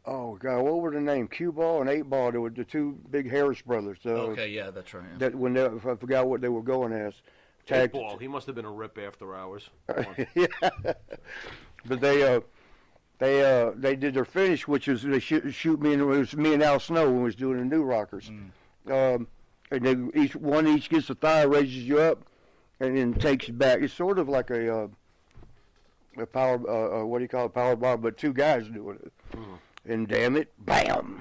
oh, God, what were the name? Cue Ball and 8 Ball. They were the two big Harris brothers. Okay, yeah, that's right. Yeah. That I forgot what they were going as. 8 Ball. He must have been a rip after hours. Yeah. But they did their finish, which was they shoot me, and it was me and Al Snow when we was doing the New Rockers. And they each gets a thigh, raises you up, and then takes you back. It's sort of like a power, what do you call it, power bomb, but two guys doing it. And damn it, bam!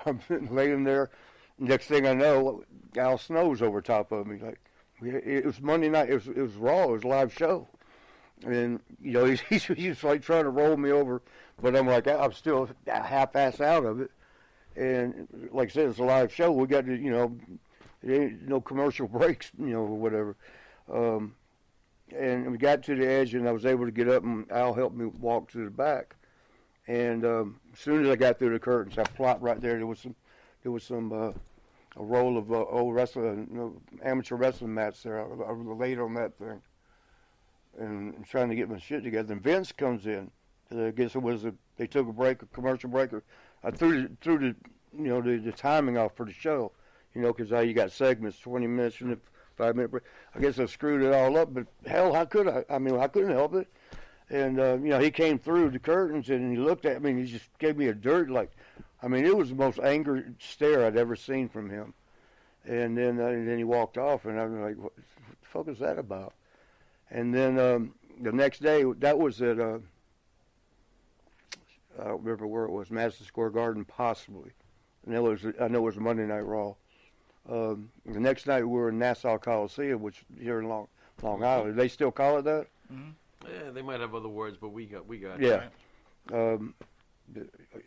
I'm laying there. Next thing I know, Al Snow's over top of me. Like, it was Monday night. It was Raw. It was a live show. And, he's like trying to roll me over, but I'm like, I'm still half-ass out of it. And like I said, it's a live show. We got to, there ain't no commercial breaks, or whatever. And we got to the edge, and I was able to get up, and Al helped me walk to the back. And as soon as I got through the curtains, I plopped right there. There was some a roll of old wrestling, amateur wrestling mats there. I laid on that thing, and trying to get my shit together. And Vince comes in. I guess they took a break, a commercial break. I threw the timing off for the show, because how you got segments, 20 minutes and a 5-minute break. I guess I screwed it all up, but hell, how could I? I mean, I couldn't help it. And, he came through the curtains, and he looked at me, and he just gave me a dirt, it was the most angry stare I'd ever seen from him. And then he walked off, and I was like, what the fuck is that about? And then the next day, that was at, I don't remember where it was, Madison Square Garden, possibly. And I know it was Monday Night Raw. The next night, we were in Nassau Coliseum, which here in Long Island. They still call it that? Mm-hmm. Yeah, they might have other words, but we got yeah. It.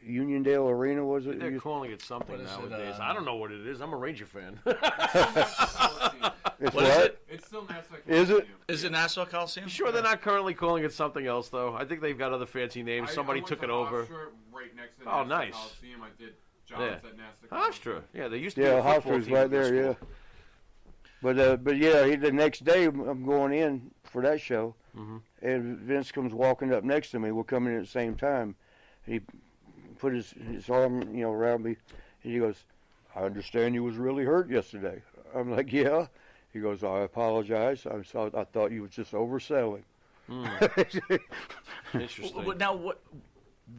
Uniondale Arena, was it? They're calling it something nowadays. I don't know what it is. I'm a Ranger fan. It's what is it? It's still Nassau Coliseum. Is it? Is it Nassau Coliseum? You sure they're not currently calling it something else, though? I think they've got other fancy names. Somebody I took went it to over. Hofstra right next to Oh, Nassau nice. Coliseum. I did jobs at Nassau Coliseum. Hofstra. Yeah, they used to be Yeah, a football Hofstra's team right at this there, yeah. school. But yeah, the next day I'm going in for that show, and Vince comes walking up next to me. We're coming in at the same time. He put his arm, around me, and he goes, "I understand you was really hurt yesterday." I'm like, "Yeah." He goes, "I apologize. I thought you was just overselling." Interesting. Now,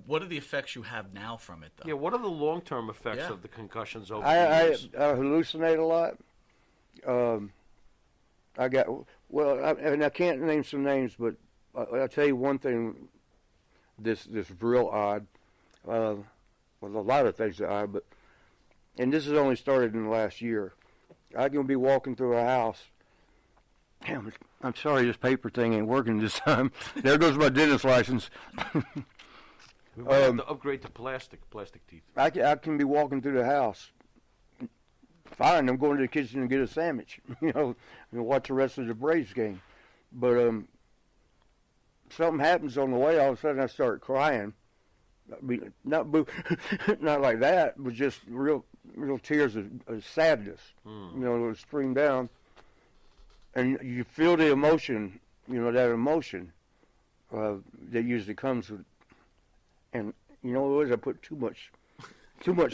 What are the effects you have now from it, though? Yeah, what are the long-term effects Yeah. of the concussions over the I years? hallucinate a lot. I got and I can't name some names, but I'll tell you one thing. This real odd. Well, a lot of things are odd, but and this has only started in the last year. I can be walking through a house. Damn, I'm sorry, this paper thing ain't working this time. There goes my dentist license. We might have to upgrade to plastic teeth. I can be walking through the house. Fine, I'm going to the kitchen to get a sandwich, and watch the rest of the Braves game. But something happens on the way. All of a sudden, I start crying. I mean, not not like that, but just real tears of sadness. It'll stream down, and you feel the emotion. That emotion that usually comes with. And you know what it was? I put too much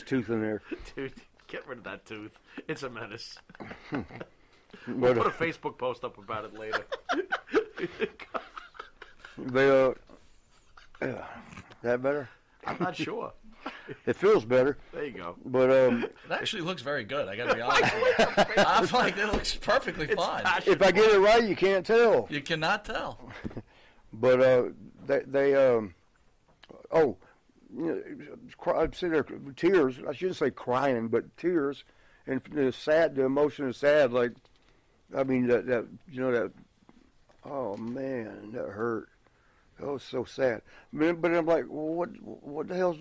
tooth in there. Dude, get rid of that tooth. It's a menace. But, Put a Facebook post up about it later. that better? I'm not sure. It feels better. There you go. But It actually looks very good. I got to be honest with you. I'm like, it looks perfectly fine. if I get it right, you can't tell. You cannot tell. But I'm sitting there, tears. I shouldn't say crying, but tears, and the emotion is sad. Like, I mean that. Oh man, that hurt. Oh, it's so sad. But I'm like, well, what the hell's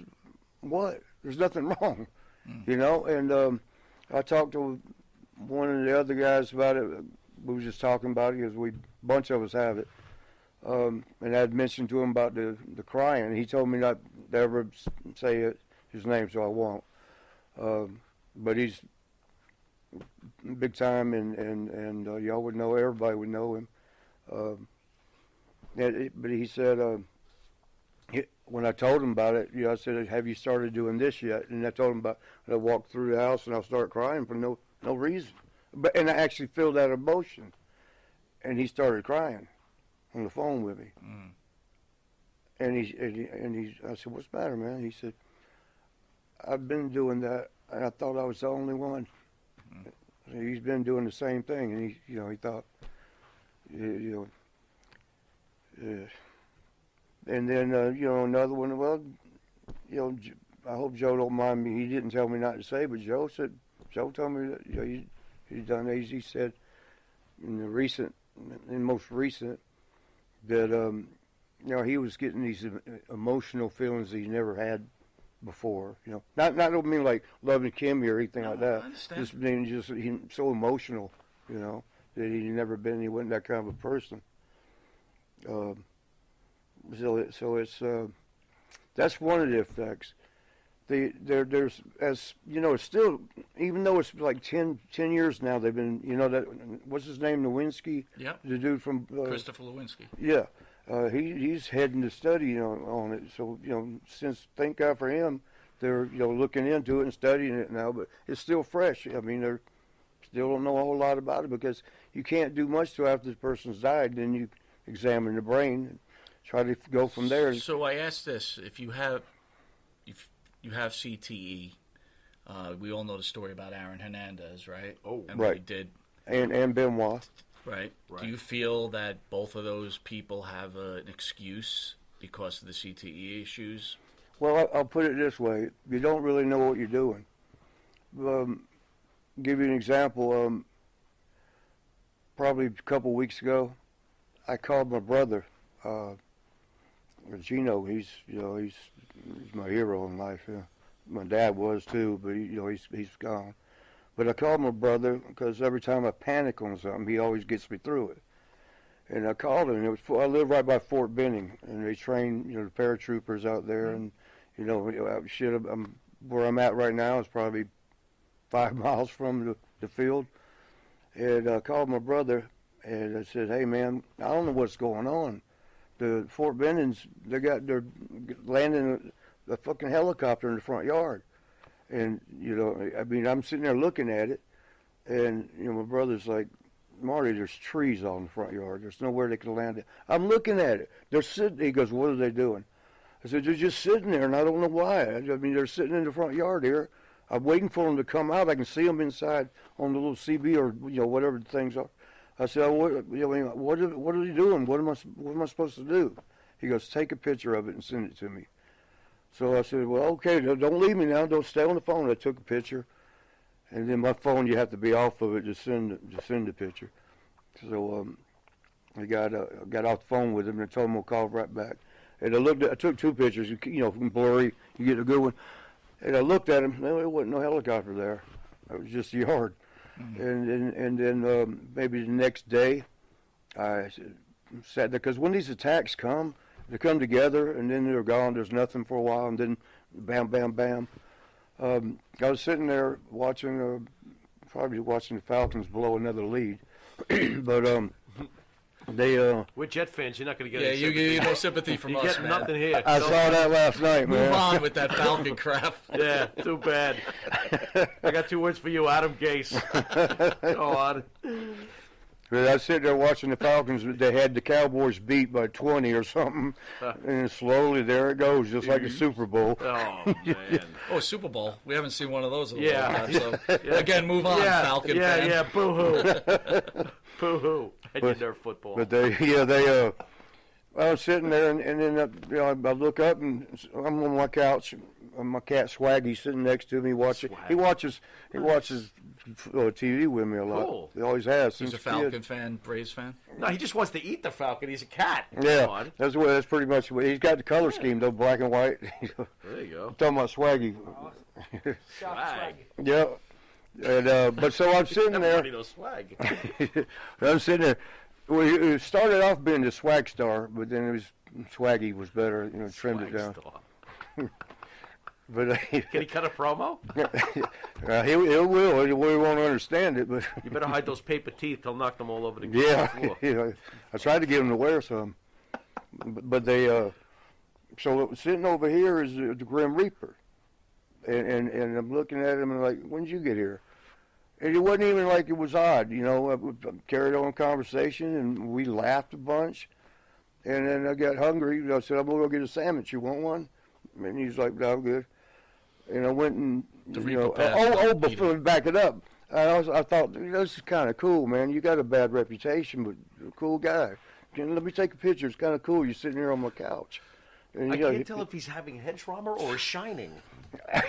what? There's nothing wrong, And I talked to one of the other guys about it. We were just talking about it because a bunch of us have it. And I'd mentioned to him about the crying. He told me not to ever say his name, so I won't. But he's big time, and y'all would know. Everybody would know him. But he said, when I told him about it, I said, "Have you started doing this yet?" And I told him about. I walked through the house and I'll start crying for no reason. And I actually feel that emotion, and he started crying on the phone with me. And I said, "What's the matter, man?" He said, "I've been doing that, and I thought I was the only one." He's been doing the same thing, and he thought, and then another one. Well, I hope Joe don't mind me. He didn't tell me not to say, but Joe told me that he's done these. He said in most recent. That he was getting these emotional feelings that he never had before. Not don't mean like loving Kimmy or anything like that. I understand. Just being he's so emotional, that he wasn't that kind of a person. So it's that's one of the effects. There's it's still, even though it's like 10 years now, they've been, that, what's his name, Nowinski? Yep. The dude from... Christopher Lewinsky. Yeah. He's heading the study, on it. So, since, thank God for him, they're, looking into it and studying it now, but it's still fresh. I mean, they still don't know a whole lot about it because you can't do much till after the person's died. Then you examine the brain and try to go from there. So I asked this, if you have CTE, we all know the story about Aaron Hernandez, right? Oh, and right. What he did. And Benoit. Right. Do you feel that both of those people have an excuse because of the CTE issues? Well, I'll put it this way. You don't really know what you're doing. Give you an example. Probably a couple weeks ago, I called my brother, Gino. He's my hero in life. Yeah. My dad was too, but he's gone. But I called my brother because every time I panic on something, he always gets me through it. And I called him. I live right by Fort Benning, and they train the paratroopers out there. And where I'm at right now is probably 5 miles from the field. And I called my brother, and I said, "Hey man, I don't know what's going on. The Fort Benning's they're landing a fucking helicopter in the front yard." And, I'm sitting there looking at it, and, my brother's like, "Marty, there's trees all in the front yard. There's nowhere they can land it." I'm looking at it. They're sitting. He goes, "What are they doing?" I said, they're just sitting there, and I don't know why. I mean, they're sitting in the front yard here. I'm waiting for them to come out. I can see them inside on the little CB or whatever the things are. I said, what are they doing? What am I supposed to do? He goes, take a picture of it and send it to me. So I said, well, okay, don't leave me now. Don't stay on the phone. I took a picture, and then my phone, you have to be off of it to send the picture. So I got off the phone with him and told him we'll call right back. And I took two pictures, from blurry, you get a good one. And I looked at him. No, there wasn't no helicopter there. It was just a yard. Mm-hmm. And then maybe the next day, I sat there because when these attacks come, they come together and then they're gone. There's nothing for a while, and then bam, bam, bam. I was sitting there probably watching the Falcons blow another lead, but we're Jet fans. You're not going to get. Yeah, you get no sympathy from us, get man. nothing here. I saw that last night, man. Move on with that Falcon crap. Yeah, too bad. I got 2 words for you, Adam Gase. Go on. But I was sitting there watching the Falcons. They had the Cowboys beat by 20 or something, and slowly there it goes, just like a Super Bowl. Oh man! Super Bowl. We haven't seen one of those in a Yeah. long time. So again, move on, Falcon fan. Yeah. Boo hoo. Boo hoo. And you nerf football. But I was sitting there, and then I look up, and I'm on my couch. My cat Swaggy's sitting next to me watching. He watches TV with me a lot. Cool. He always has. He's a Falcon fan, Braves fan. No, he just wants to eat the Falcon. He's a cat. Yeah, that's pretty much what he's got. The color scheme though, black and white. There you go. I'm talking about Swaggy. Swag. Yeah. And but so I'm sitting there. Everybody knows swag. I'm sitting there. Well, it started off being the Swag Star, but then it was Swaggy was better. Trimmed it down. But can he cut a promo? He will. We won't understand it, but you better hide those paper teeth. He'll knock them all over the floor. Yeah. I tried to get him to wear some, but they. So sitting over here is the Grim Reaper, and I'm looking at him and like, when did you get here? And it wasn't even like it was odd, I carried on conversation and we laughed a bunch, and then I got hungry. I said, I'm gonna go get a sandwich. You want one? And he's like, no, I'm good. And I went and, before we back it up, I thought, this is kind of cool, man. You got a bad reputation, but you're a cool guy. Let me take a picture. It's kind of cool. You're sitting here on my couch. And, I can't tell if he's having head trauma or a shining.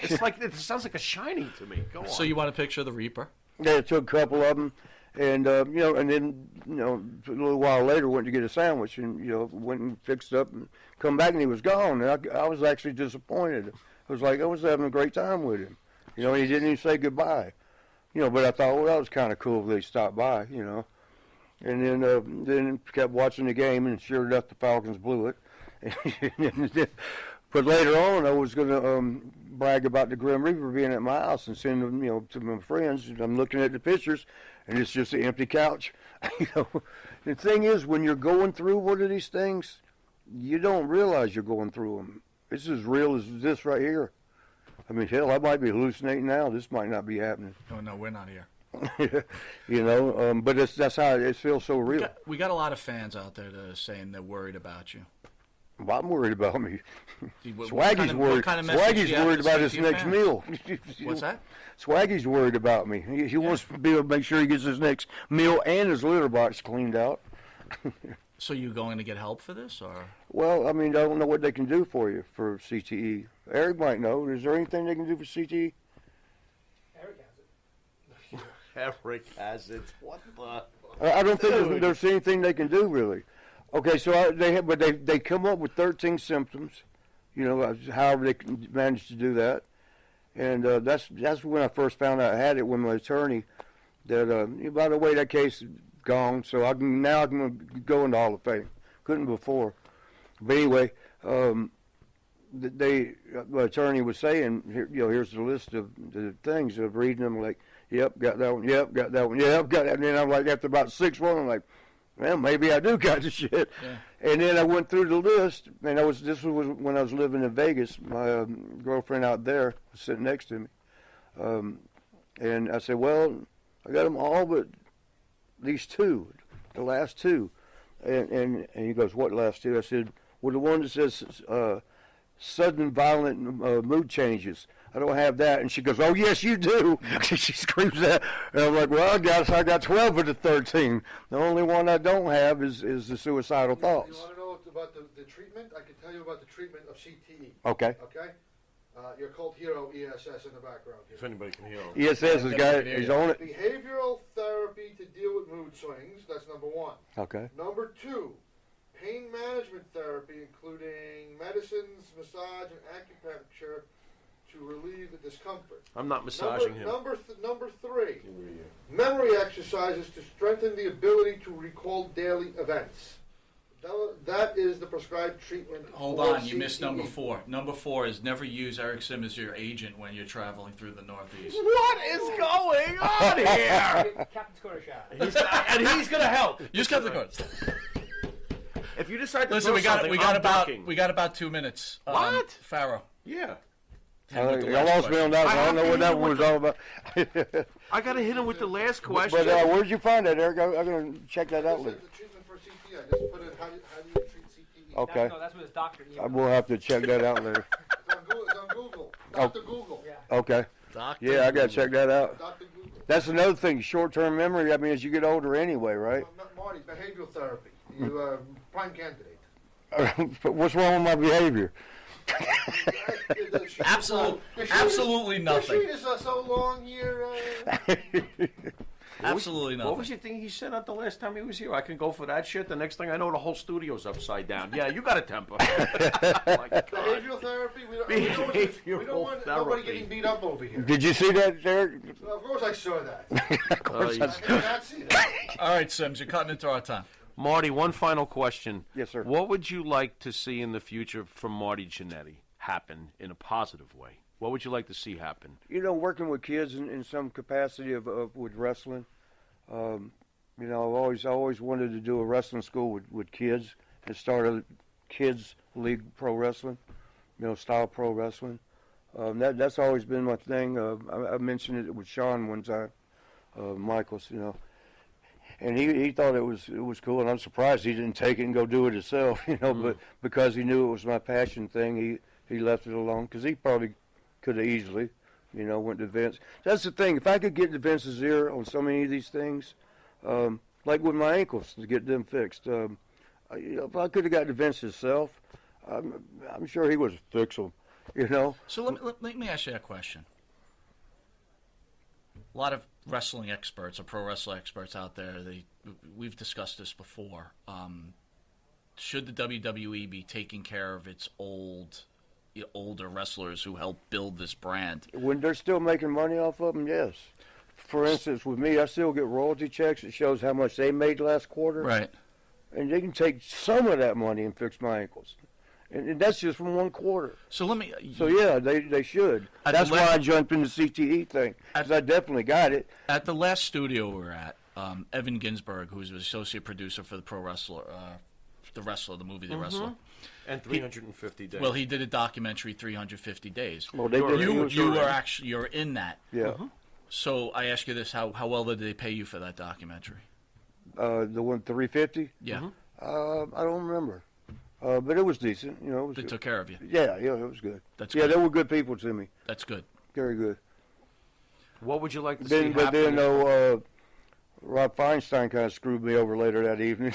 It sounds like a shining to me. Go on. So you want a picture of the Reaper? Yeah, I took a couple of them. And, and then, a little while later, went to get a sandwich and, went and fixed up and come back and he was gone. And I was actually disappointed. I was like, I was having a great time with him. He didn't even say goodbye. But I thought, well, that was kind of cool if they stopped by, And then kept watching the game, and sure enough, the Falcons blew it. But later on, I was going to brag about the Grim Reaper being at my house and send them, to my friends. I'm looking at the pictures, and it's just an empty couch. The thing is, when you're going through one of these things, you don't realize you're going through them. It's as real as this right here. I mean, hell, I might be hallucinating now. This might not be happening. Oh, no, we're not here. But that's how it feels so real. We got a lot of fans out there that are saying they're worried about you. Well, I'm worried about me. Swaggy's worried. Swaggy's worried about his next meal. What's that? Swaggy's worried about me. He wants to be able to make sure he gets his next meal and his litter box cleaned out. So you going to get help for this, or? Well, I mean, I don't know what they can do for you for CTE. Eric might know. Is there anything they can do for CTE? Eric has it. What the? I don't think there's anything they can do really. Okay, so they come up with 13 symptoms, however they can manage to do that, and that's when I first found out I had it with my attorney. That by the way, that case is gone, so I'm going to go into Hall of Fame. Couldn't before, but anyway, my attorney was saying, here's the list of the things of reading them, like, yep, got that one, yep, got that one, yep, got that, and then I'm like, after about 6 one, I'm like, well, maybe I do got the shit. Yeah. And then I went through the list, and this was when I was living in Vegas. My girlfriend out there was sitting next to me, and I said, well, I got them all but these two, the last two. And he goes, what last two? I said, well, the one that says sudden violent mood changes. I don't have that. And she goes, oh, yes, you do. She screams that. And I'm like, well, I got 12 of the 13. The only one I don't have is the suicidal thoughts. You want to know about the treatment? I can tell you about the treatment of CTE. Okay. Okay? You're called Hero ESS in the background here. If anybody can hear him. ESS has got his own. Behavioral therapy to deal with mood swings. That's number one. Okay. Number two, pain management therapy, including medicines, massage, and acupuncture to relieve the discomfort. I'm not massaging him. Number three, memory exercises to strengthen the ability to recall daily events. That is the prescribed treatment. Hold on, you missed number 4. Number 4 is never use Eric Sim as your agent when you're traveling through the Northeast. What is going on here? Captain Score shot. He's going to help. Use Captain Cards. If you decide to Listen, throw we got something, I'm ducking. about 2 minutes. What? Pharaoh. Yeah. Y'all lost me on that one. I don't know what that one was all about. I got to hit him with the last question. But where'd you find that, Eric? I'm going to check that out later. The treatment for CTE. I just put in how do you treat CTE. Okay. That's what his doctor I will have to check that out later. It's on Google. Dr. Google. Yeah. Okay. Doctor. Yeah, I got to check that out. Dr. Google. That's another thing, short-term memory. I mean, as you get older anyway, right? Marty, behavioral therapy. You prime candidate. What's wrong with my behavior? Absolutely The nothing. sheet is so long here. Absolutely nothing. What was your thing he said at the last time he was here? I can go for that shit. The next thing I know, the whole studio's upside down. Yeah, you got a temper. Behavioral therapy. We don't want nobody getting beat up over here. Did you see that, Eric? Well, of course I saw that. Of course I did not see that. All right, Sims, you're cutting into our time. Marty, one final question. Yes, sir. What would you like to see in the future from Marty Jannetty happen in a positive way? What would you like to see happen? You know, working with kids in some capacity of with wrestling. You know, I've always wanted to do a wrestling school with kids and start a kids league pro wrestling, you know, style pro wrestling. That's always been my thing. I mentioned it with Sean one time, Michaels, you know. And he thought it was cool, and I'm surprised he didn't take it and go do it himself, you know. But because he knew it was my passion thing, he left it alone. Because he probably could have easily, you know, went to Vince. That's the thing. If I could get to Vince's ear on so many of these things, like with my ankles to get them fixed, you know, if I could have got to Vince himself, I'm sure he would fix them, you know. So let me ask you a question. A lot of wrestling experts or pro wrestling experts out there, we've discussed this before. Should the WWE be taking care of its older wrestlers who helped build this brand? When they're still making money off of them, yes. For instance, with me, I still get royalty checks. It shows how much they made last quarter. Right. And they can take some of that money and fix my ankles. And that's just from one quarter. So let me. So yeah, they should. That's why I jumped in the CTE thing, because I definitely got it. At the last studio we were at, Evan Ginsberg, who's the associate producer for the The movie The Wrestler, and 350 days. Well, he did a documentary, 350 Days. Well, you're in that. Yeah. So I ask you this: How well did they pay you for that documentary? The one 350. Yeah. I don't remember. But it was decent, you know. They took care of you. Yeah, it was good. That's good. good. They were good people to me. That's good. Very good. What would you like to see happen? But then, Rob Feinstein kind of screwed me over later that evening.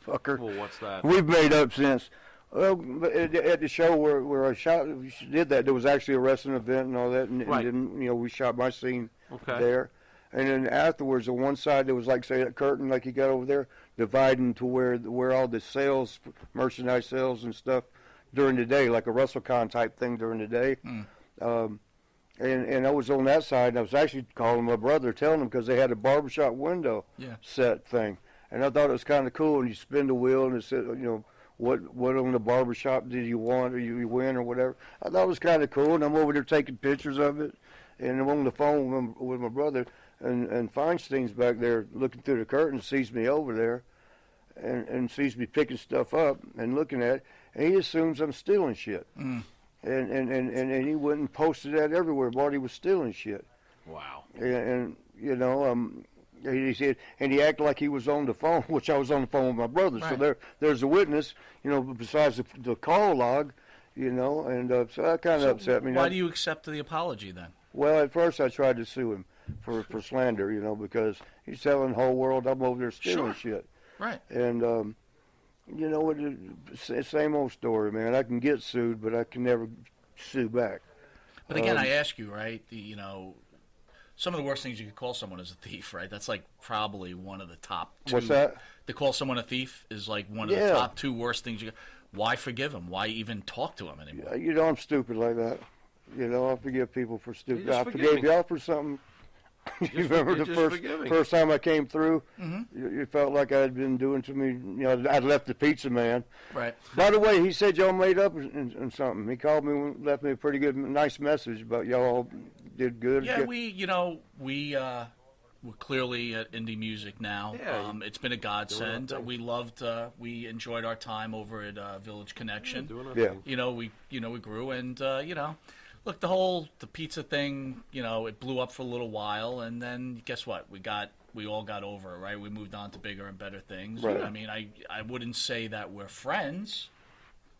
Fucker. Well, what's that? We've made up since. Well, at the show where I did that, there was actually a wrestling event and all that, and then, you know, we shot my scene there. And then afterwards, on one side, there was, like, say, that curtain like you got over there, dividing to where all the sales, merchandise sales and stuff during the day, like a WrestleCon type thing during the day. And I was on that side, and I was actually calling my brother, telling him, because they had a barbershop window set thing. And I thought it was kind of cool, and you spin the wheel, and it said, you know, what on the barbershop did you want, or you win, or whatever. I thought it was kind of cool, and I'm over there taking pictures of it, and I'm on the phone with my brother. And Feinstein's back there looking through the curtain, sees me over there, and sees me picking stuff up and looking at it, and he assumes I'm stealing shit. And he went and posted that everywhere. Marty was stealing shit. Wow. And you know, he said, and he acted like he was on the phone, which I was on the phone with my brother. Right. So there's a witness, you know, besides the call log. you know, and so that kind of upset me. Why do you accept the apology then? Well, at first I tried to sue him for slander, you know, because he's telling the whole world I'm over there stealing shit. Right. And, you know, same old story, man. I can get sued, but I can never sue back. But again, I ask you, right, you know, some of the worst things you could call someone is a thief, right? That's like probably one of the top 2. What's that? To call someone a thief is like one of the top 2 worst things you could. Why forgive him? Why even talk to him anymore? You know, I'm stupid like that. You know, I forgive people for stupid. I forgiving. forgave y'all for something. You remember the first time I came through? Mm-hmm. You felt like I had been doing to me. You know, I'd left the pizza man. Right. By the way, he said y'all made up and something. He called me and left me a pretty good, nice message about y'all all did good. Yeah, we're clearly at indie music now. Yeah, it's been a godsend. We enjoyed our time over at Village Connection. Yeah. You know, we grew, and you know, look, the pizza thing, you know, it blew up for a little while, and then guess what? We all got over it, right? We moved on to bigger and better things. Right. I mean, I wouldn't say that we're friends,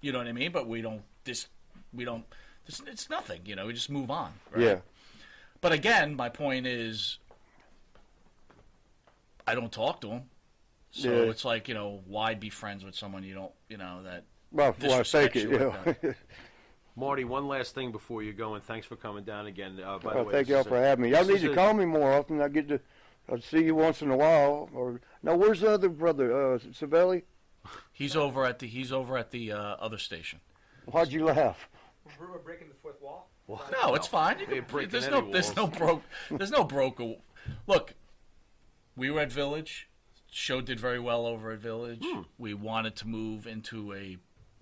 you know what I mean? But it's nothing, you know. We just move on, right? Yeah. But again, my point is, I don't talk to him, so it's like, you know, why be friends with someone you don't, you know, that. Well, I take it, you know. Marty, one last thing before you go, and thanks for coming down again. By the way, thank y'all for having me. Y'all need to call me more often. I'll see you once in a while. Or now, where's the other brother, Savelli? He's over at the other station. Why'd you laugh? We're breaking the fourth wall. No, it's fine. There's no broke. Look, we were at Village. Show did very well over at Village. We wanted to move into a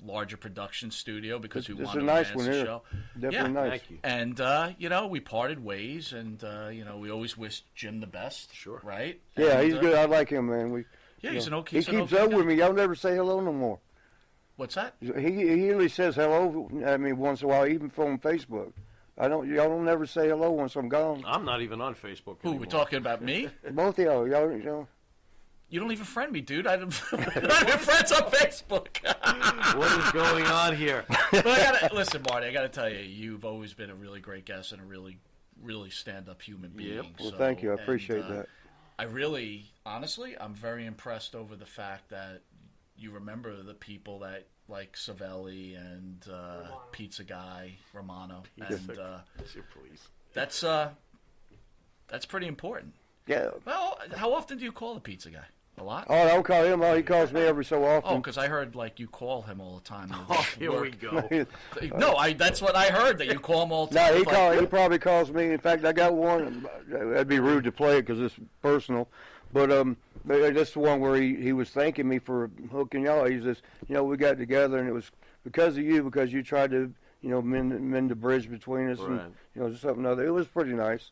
larger production studio because we wanted to advance the show. Definitely nice. Thank you. And you know, we parted ways, and you know, we always wished Jim the best. Sure. Right? Yeah, and, he's good. I like him, man. He's an okay. He keeps up with me. Y'all never say hello no more. What's that? He usually says hello. I mean, once in a while, even from Facebook. Y'all don't never say hello once I'm gone. I'm not even on Facebook Who, anymore. we're talking about me? Both of y'all, you know. You don't even friend me, dude. I'm not even friends on Facebook. What is going on here? But listen, Marty, I got to tell you, you've always been a really great guest and a really, really stand-up human being. Yep. Well, thank you. I appreciate that. I really, honestly, I'm very impressed over the fact that you remember the people that, like Savelli and Pizza Guy, Romano, and that's pretty important. Yeah. Well, how often do you call the Pizza Guy? A lot? Oh, I don't call him. He calls me every so often. Oh, because I heard, like, you call him all the time. Oh, here we go. No, that's what I heard, that you call him all the time. No, he probably calls me. In fact, I got one. That'd be rude to play it because it's personal. But this is the one where he was thanking me for hooking y'all. He says, you know, we got together, and it was because of you, because you tried to, you know, mend the bridge between us, and, you know, something other. It was pretty nice.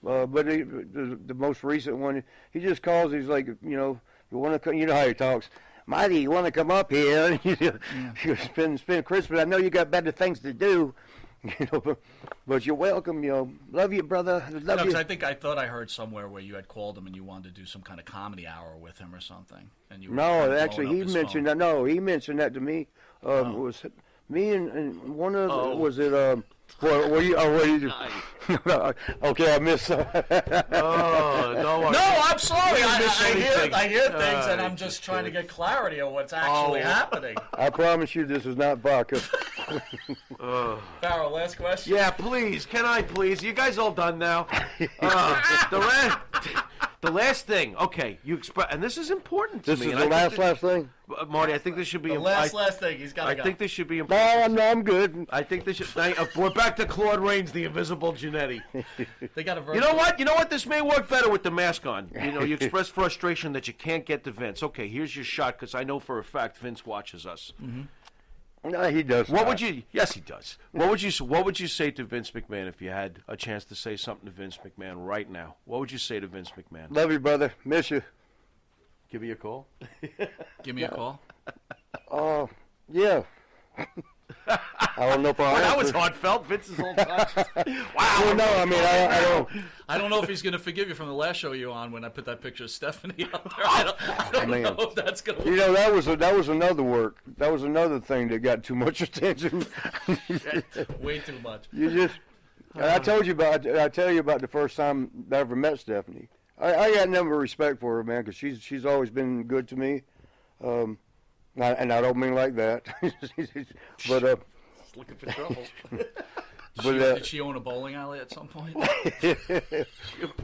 But the most recent one, he just calls. He's like, you know, you want to come? You know how he talks. Marty, you want to come up here? You spend Christmas. I know you got better things to do, you know, but you're welcome. You know, love you, brother. Love you. I thought I heard somewhere where you had called him and you wanted to do some kind of comedy hour with him or something. And you were actually, he mentioned that. No, he mentioned that to me. It was me and one of was it okay, I missed. No, I'm sorry. I hear things, and I'm just trying to get clarity on what's actually happening. I promise you, this is not vodka. Pharaoh, last question. Yeah, please. Can I please? You guys all done now? The last thing. Okay, and this is important to me. This is the last thing. Marty, I think this should be the last thing. He's got to go. I think this should be important. No, I'm good. I think this should. We're back to Claude Rains, the Invisible Jannetty. They got a. You know what? You know what? This may work better with the mask on. You know, you express frustration that you can't get to Vince. Okay, here's your shot because I know for a fact Vince watches us. Mm-hmm. No, he does. Yes, he does. What would you say to Vince McMahon if you had a chance to say something to Vince McMahon right now? What would you say to Vince McMahon? Love you, brother. Miss you. Give me a call. Give me a call. Yeah. I don't know if that was heartfelt. Vince is all touched. Wow. Well, no, I mean, I don't. I don't know if he's going to forgive you from the last show you were on when I put that picture of Stephanie up there. I Oh man, know if that's gonna. you know that was another work. That was another thing that got too much attention. Way too much. You just. And I tell you about the first time I ever met Stephanie. I got nothing but respect for her, man, because she's always been good to me. And I don't mean like that, but Looking for trouble. but Did she own a bowling alley at some point?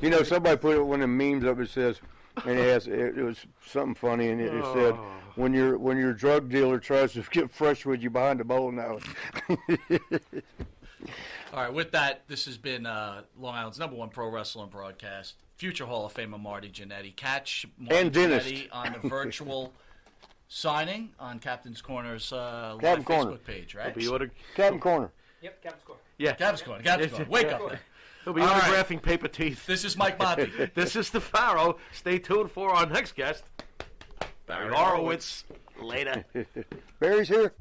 you know, somebody put one of the memes up. It says, and it was something funny, and it said, when your drug dealer tries to get fresh with you behind the bowling alley. All right, with that, this has been Long Island's #1 pro wrestling broadcast. Future Hall of Famer Marty Jannetty. Catch Marty And dentist. Jannetty on the virtual signing on Captain's Corner's live Captain Corner. Facebook page, right? Captain Corner. Yep, Captain's Corner. Yeah. Captain's Corner. Wake up there. He'll be All right. autographing paper teeth. This is Mike Monty. This is the Pharaoh. Stay tuned for our next guest, Barry Horowitz. Later. Barry's here.